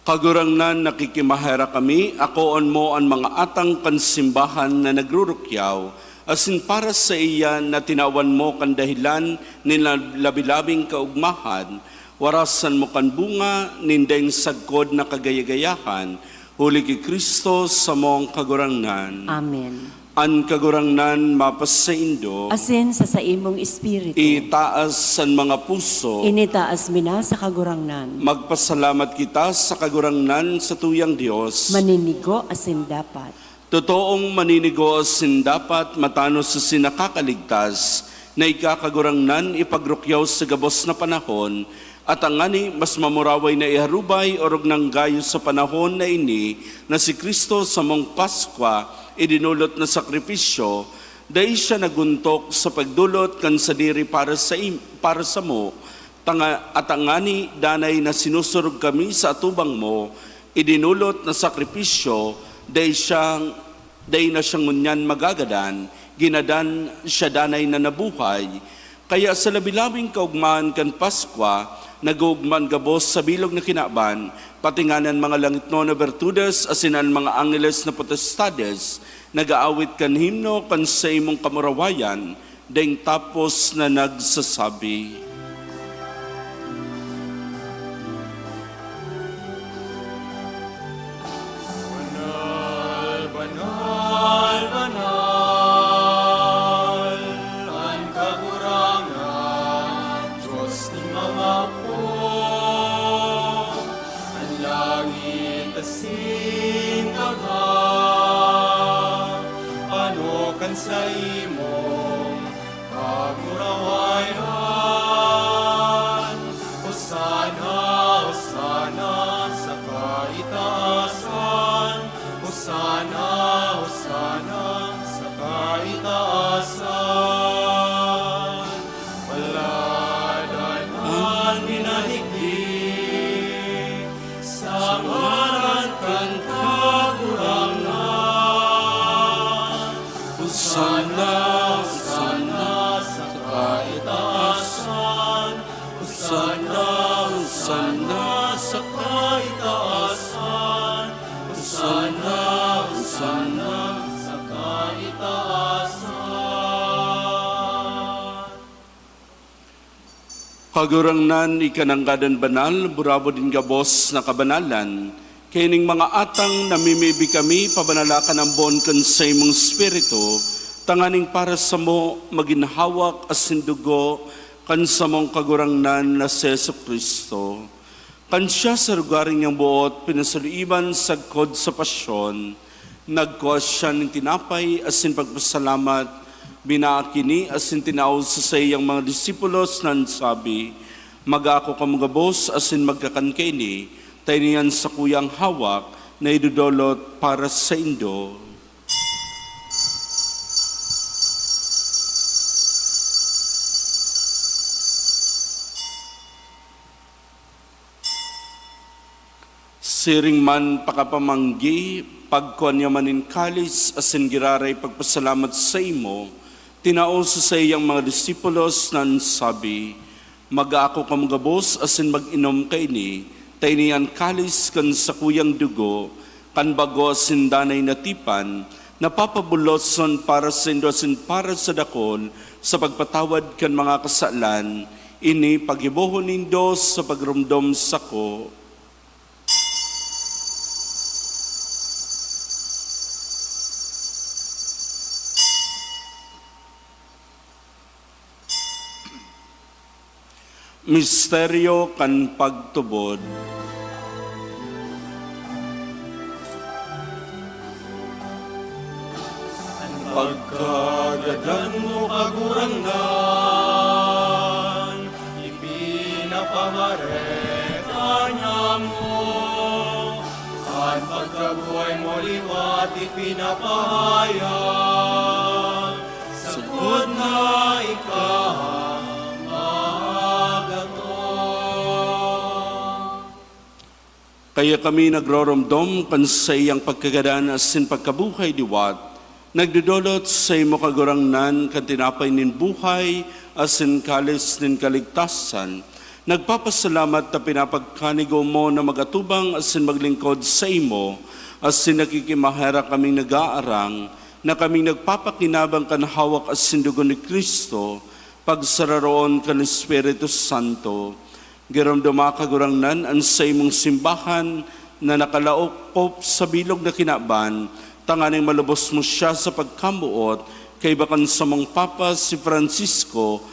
Kagurangnan nakikimahera kami, akoon mo ang mga atang kansimbahan na nagrurukyaw, asin para sa iya na tinawan mo kan dahilan nila labilabing kaugmahan, warasan mo kan bunga, nindeng sagkod na kagayagayahan, huli ki Kristo sa mong kagurangnan. Amen. An kagurangnan mapasaindo, Asin sa imong espiritu, itaas ang mga puso, initaas mina sa kagurangnan, magpasalamat kita sa kagurangnan sa tuyang Diyos. maninigo asin dapat. Totoong maninigo sin dapat matano sa sinakakaligtas na ikakagurangnan ipagrukyaw sa gabos na panahon at ang ani mas mamuraway na iharubay orog ng gayo sa panahon na ini na si Kristo sa mong Paskwa idinulot na sakripisyo dahil siya naguntok sa pagdulot kan sa diri para sa mo at ang ani danay na sinusurog kami sa atubang mo idinulot na sakripisyo dahil na siyang ngunyan magagadan, ginadan siya danay na nabuhay. Kaya sa labilabing kaugmaan kan Paskwa, nagugman gabos sa bilog na kinaban, patinganan mga langit no na bertudes, asinan mga angeles na potestades, nagaawit kan himno kan sa imong kamurawayan, deng tapos na nagsasabi. Banal, banal, ang kagurangan, Diyos ni mga po. Ang langit asin daga, ano kan sa imong kamurawayan. Hosana, Hosana sa kaitaasan, Hosana, Hosana sa kaitaasan. Paladan ang minaliglig sa ngaran kang kagurangan. Hosana, Hosana sa kaitaasan. Hosana, Hosana sa kaitaasan. Hosana, Hosana sa kaitaasan. Kagurangnan ikananggadan banal, burabo din gabos na kabanalan, kining mga atang namimibi kami, pabanalakan ang bon kan sa imong spirito, tanganing para sa mo maginhawak asin dugo kan sa mong kagurangnan na si Yesu Kristo. Kan siya sa lugaring niyang buot, pinasaliban sa kod sa pasyon, nagkuas siya ng tinapay asin pagpasalamat, binaakini asin tinaw sa iyang mga disipulos nan sabi, mag-ako kamugabos asin magkakankeni, tayo niyan sa kuyang hawak na idudolot para sa indo. Siring man pakapamanggi, pagkuan niya manin kalis, asin giraray pagpasalamat sa imo, tinao sa iyang mga disipulos nan sabi, mag-ako kamugabos asin mag-inom kay ni, tayo niyan kalis kan sa kuyang dugo, kan bago asin danay natipan, napapabuloson para sa indo asin para sa dakol, sa pagpatawad kan mga kasalan, ini pagibohon nindo sa pagrumdom sa ko. Misteryo kan pagtubod. Pagkagadan mo kagurangnan, ipinapamareta niya mo. Ang pagkabuhay mo liwat ipinapahayag, sa Sagod na ikaw magato. Kaya kami nagroromdom kan sa iyang pagkagadan asin pagkabuhay diwat, nagdudulot sa imo kagurangnan kan tinapay nin buhay asin kalis nin kaligtasan. Nagpapasalamat na pinapagkanigo mo na magatubang asin maglingkod sa imo, asin nakikimahera kaming nag-aarang, na kaming nagpapakinabang kan hawak asin dugo ni Kristo, pagsararoon kan Espiritu Santo. Giramdama kagurangnan ang sa imong simbahan na nakalaokop sa bilog na kinaban, tanganing malubos mo siya sa pagkamuot, kay bakan sa mong Papa si Francisco,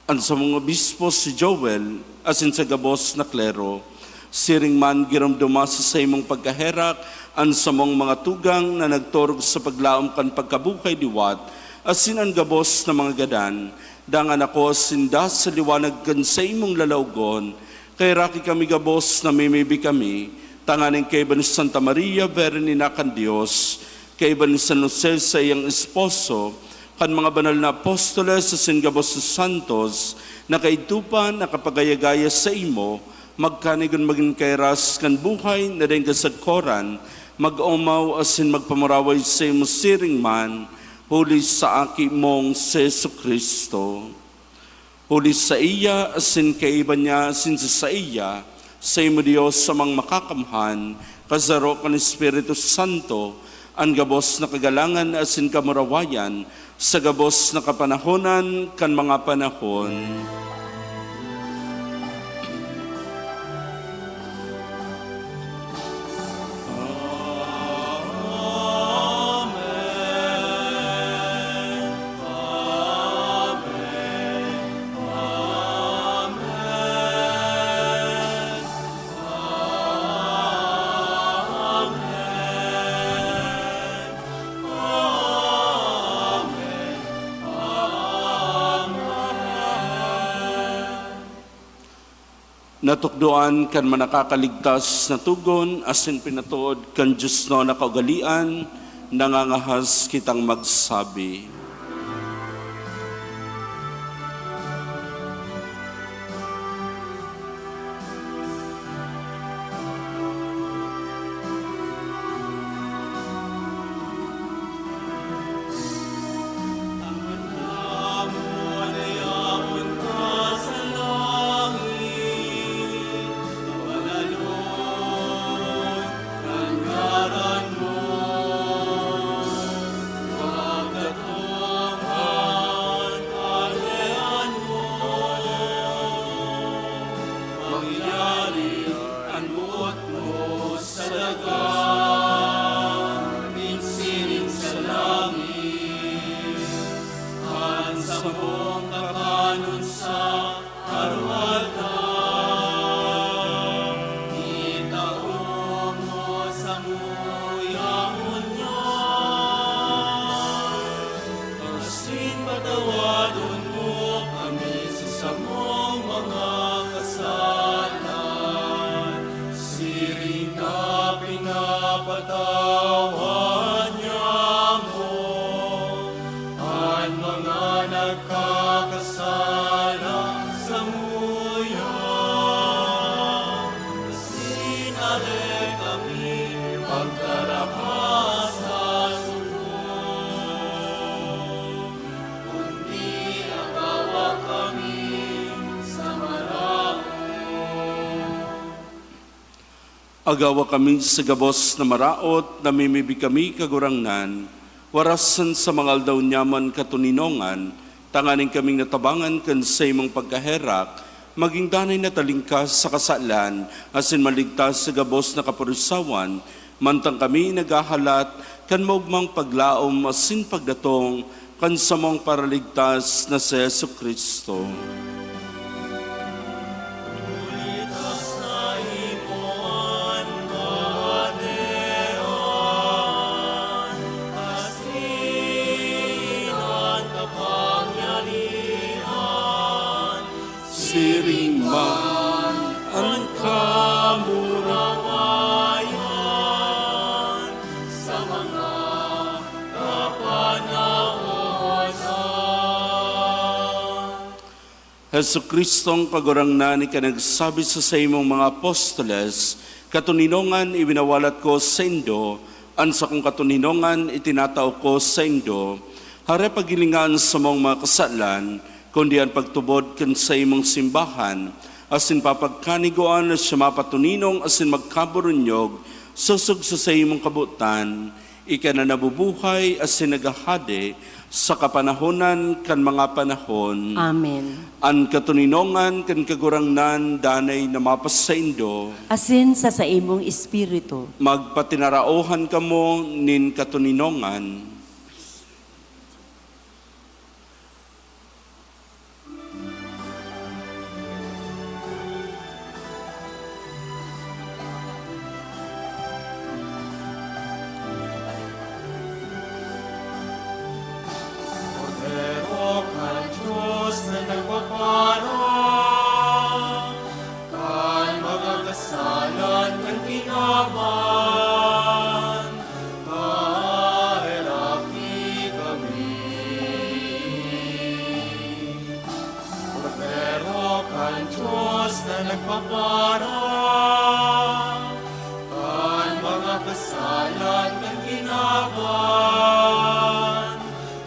ang sa mga obispo si Joel, asin sa gabos na klero. Siring man giramdama sa imong pagkaherak, ang sa mga tugang na nagturog sa paglaom kan pagkabuhay diwat, asin ang gabos na mga gadan, dangan ako sinda sa liwanag kan sa imong lalawgon, kay raki kami gabos na mimibi kami, tanganing kay Iban Santa Maria, Verenina kan Diyos, kay Iban San Jose sa iyang esposo, kan mga banal na apostoles sa singabos sa santos, na kaitupan, nakapagayagaya sa imo, magkanigon maging kairas kan buhay, na rin kasagkoran, mag-umaw asin magpamaraway sa imo siring man, huli sa aki mong Seso Kristo. Huli sa iya, asin kaiba niya, asin sa iya, sa imo Diyos sa mga makakamhan, kazaro kan Espiritu Santo, ang gabos na kagalangan asin kamurawayan, sa gabos na kapanahonan kan mga panahon. Natukdoan kan manakakaligtas na tugon, asin pinatuod kan Diyos no nakaugalian, nangangahas kitang magsabi. Agawa kami sa gabos na maraot, namimibi kami kagurangnan, warasan sa mga aldaw nyaman katuninongan, tanganing kaming natabangan kan sa imong pagkaherak, maging danay na talingkas sa kasalan, asin maligtas sa gabos na kapurisawan, mantang kami nagahalat, kan maugmang paglaom, asin pagdatong, kan sa mong paraligtas na si Yesu Kristo. Siring man ang kamurawayan sa mga kapan Hesu Kristong kagurangnan ni kanagsabi sa imong mga apostoles, katuninongan ibinawalat ko sa indo, ansa kong katuninongan itinatao ko sa indo, hare pagilingan sa mong mga kasalan, kundi ang pagtubod kan sa imong simbahan, asin papagkaniguan na siya mapatuninong asin magkaburunyog, susog sa imong kabutan, ika na nabubuhay asin nagahade, sa kapanahonan kan mga panahon. Amen. An katuninongan kan kagurangnan danay na mapas sa indo, Asin sa imong espiritu. magpatinaraohan kamo nin katuninongan. Cordero kan Diyos na nagpapara, kan mga kasalan kan kinaban, kahirapi kami. Cordero kan Diyos na nagpapara, kan mga kasalan kan kinaban,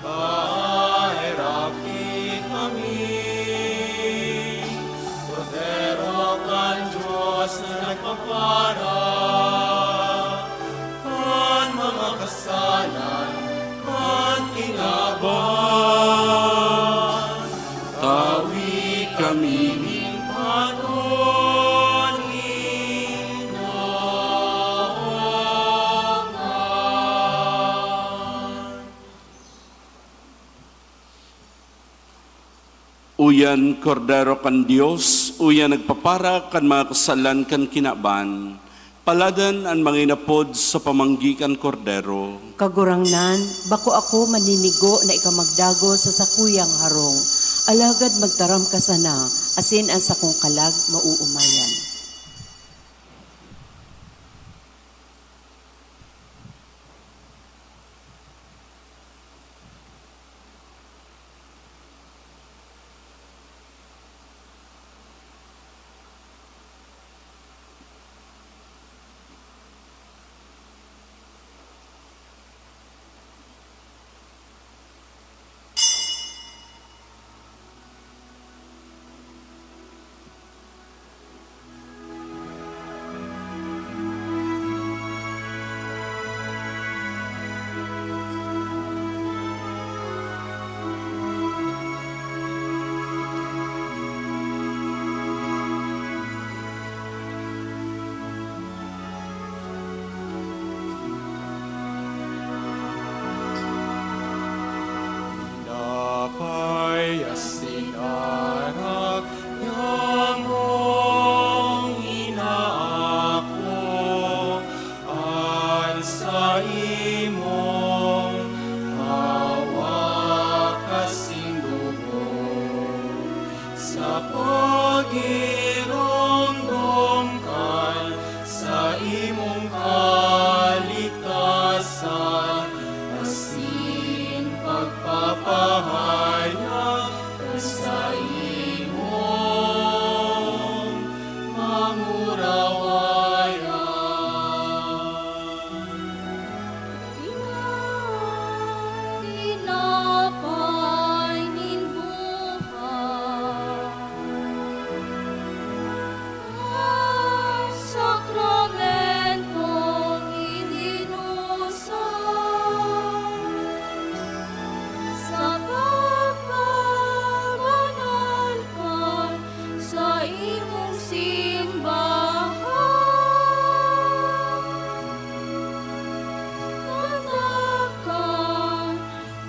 kahirapi kami. Cordero kan Diyos na nagpapara, kan mga kasalan kan kinaban, Tawi kami aming Panginoon. uyan kordero kan Dios, uyan nagpapara kan mga kasalan kan kinaban, paladan ang mga inapod sa pamanggikan kordero. Kagurangnan, bako ako maninigo na ikamagdago sa sakuyang harong. Alagad magtaram ka sana, asin ang sakong kalag mauumayan. Napay asinarak yamong inaako an sa imong hawak kasing dugo sa pagiromdom kan sa imong kaligtasan asin pagpapahayag sa imong mangurawayan. Tinapay nin buhay, ang sakramentong ininusan, sa pagpapanal ka sa imong simbahan. Tanakan,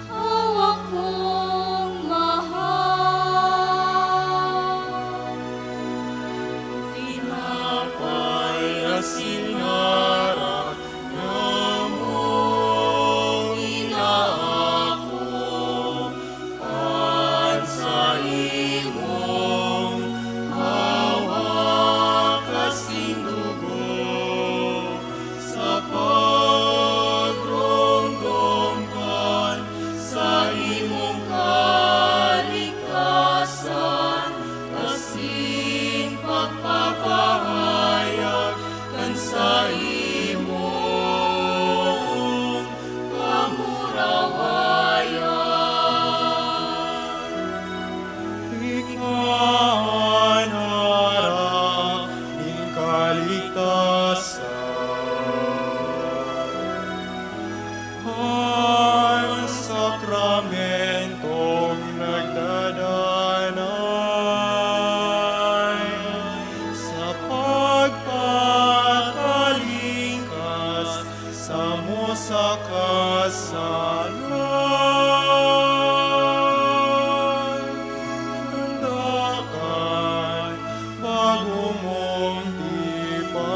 hawak kong mahal. Tinapay asinarak yamong inaako an sa imong hawak kasing dugo sa pagromdom kan sa imong kaligtasan Ang sakramentong nagdadanay sa pagpakalingkas sa mo sa kasalan. Nandakan bago mong tipan.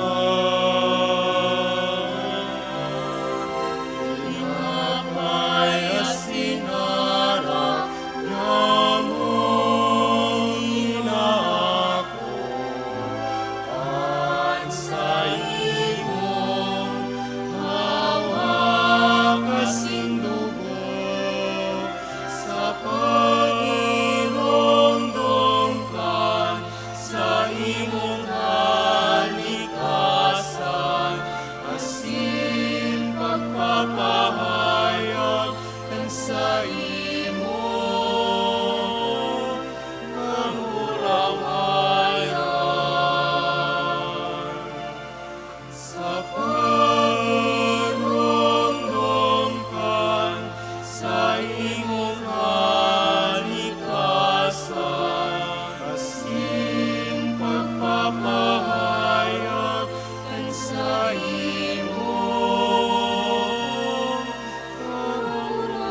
Inapay asinara namong inako at sa imong hawak kasindugo sa pagirongdongkan sa imong kalikasan asin pagpapahayag ng sa imong kamurawayan sa pagirongdongkan sa imong kalikasan asin pagpapahayag ng sa imong kamurawayan.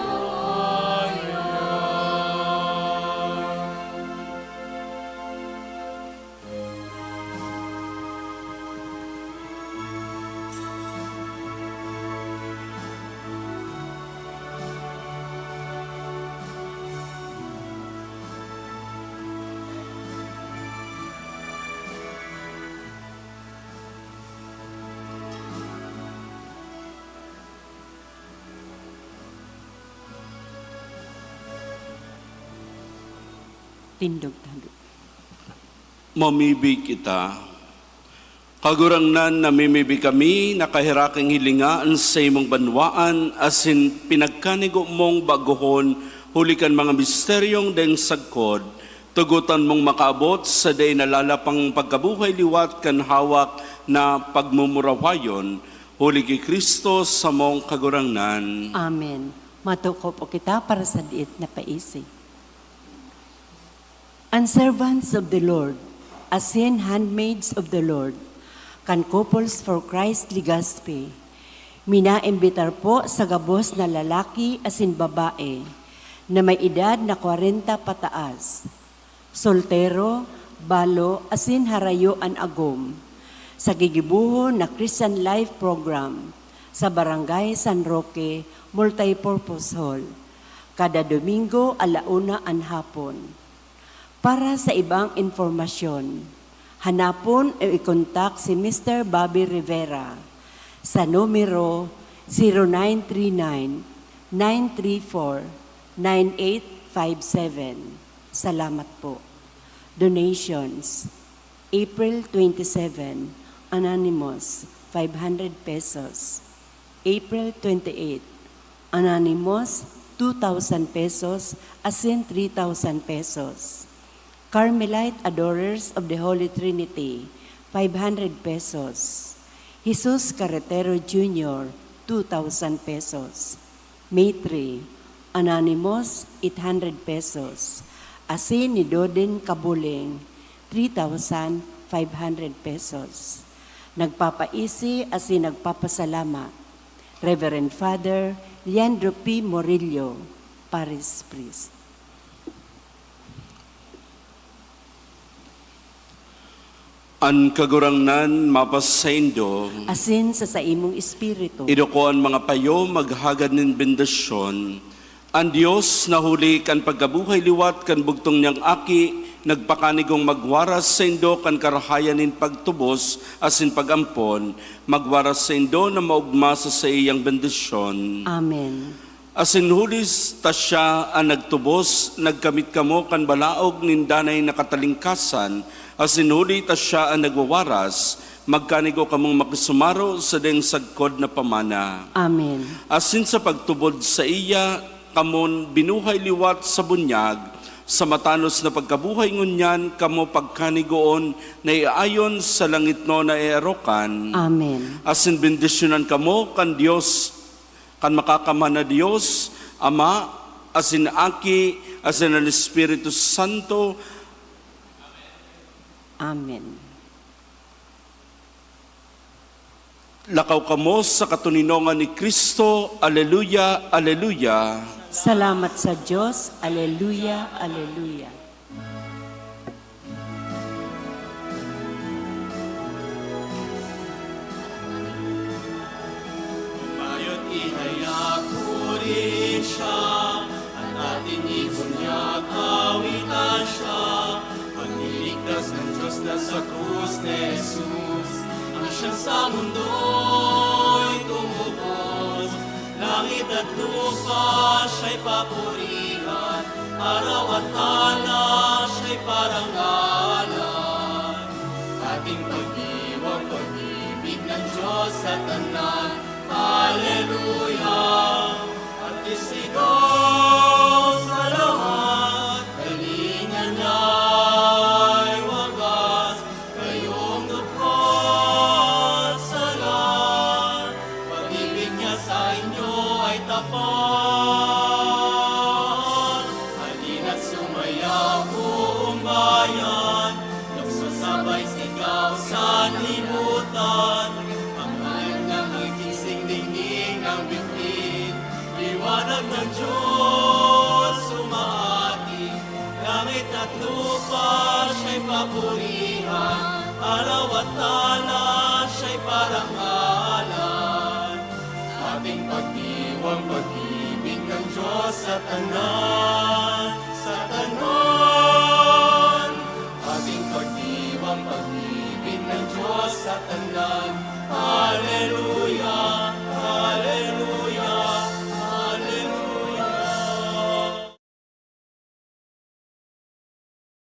Tindog-tandog. Mamibig kita. Kagurangnan namimibig kami, nakahiraking hilingaan sa imong banwaan, asin pinagkanigo mong baguhon, hulikan mga misteryong deng sagkod, tugutan mong makaabot sa day nalalapang pagkabuhay liwat kan hawak na pagmumurawayon, huli kay Kristo sa mong kagurangnan. Amen. Matuko po kita para sa diit na paisi. And servants of the Lord, as in handmaids of the Lord, can couples for Christ Ligaspe, minaimbitar po sa gabos na lalaki asin babae, na may edad na 40 pataas, soltero, balo, asin harayo an agom, sa gigibuho na Christian Life Program sa Barangay San Roque Multipurpose Hall, kada Domingo 1:00 an hapon. Para sa ibang informasyon, hanapon o i-contact si Mr. Bobby Rivera sa numero 0939-934-9857. Salamat po. Donations, April 27, Anonymous, 500 pesos. April 28, Anonymous, 2,000 pesos, asin 3,000 pesos. Carmelite Adorers of the Holy Trinity, 500 pesos. Jesus Carretero Jr., 2,000 pesos. Maitre, Anonymous, 800 pesos. Asin ni Doden Kabuling, 3,500 pesos. Nagpapaisi asin nagpapasalamat, Reverend Father Leandro P. Morillo, Parish Priest. An kagurangnan mapasaindo, Asin sa imong espiritu, idukoan mga payo maghagad nin bendasyon. Ang Diyos na huli kan pagkabuhay liwat kan bugtong niyang aki, nagpakanigong magwaras sa indo kan karahayanin pagtubos asin pagampon, magwaras sa indo na maugma sa iyang bendasyon. Amen. Asin hulis ta siya ang nagtubos, nagkamit kamo kan balaog nindanay na katalingkasan, asin huli ta siya ang nagwawaras, magkanigo kamong makisumaro sa deng sagkod na pamana. Amen. Asin sa pagtubod sa iya, kamon binuhay liwat sa bunyag, sa matanos na pagkabuhay ngunyan, kamo pagkanigoon na iayon sa langit no na erokan. Amen. Asin bendisyonan kamo kan Dios, kan makakaman na Dios, Ama, asin Aki, asin ang Espiritu Santo. Amen. Lakaw kamo sa katuninongan ni Kristo. Aleluya, aleluya. Salamat sa Diyos. Aleluya, aleluya. Bayo't ihayag puri siya, at ating ibunyag awitan siya. Pagliligtas ng Diyos na sa krus ni Jesus, ang siyang sa mundo'y tumubos. Langit at lupa siya'y papurihan, araw at tala siya'y parangalan. Ating pag-iwang pag-ibig ng Diyos sa tanan, Hallelujah! At isigaw sa lahat, kalingan niya'y wagas, kayong lupot sa lahat. Pag-ibig niya sa inyo ay tapat. Halina't sumayaw buong bayan, nagsasabay sigaw sa libutan. Ang hayag ng nagising dingding ng bitbit, liwanag ng Diyos sumati. Langit at lupa siya'y papurihan, araw at tala siya'y parangalan. Ating pagdiwang pag-ibig ng Diyos sa tanan.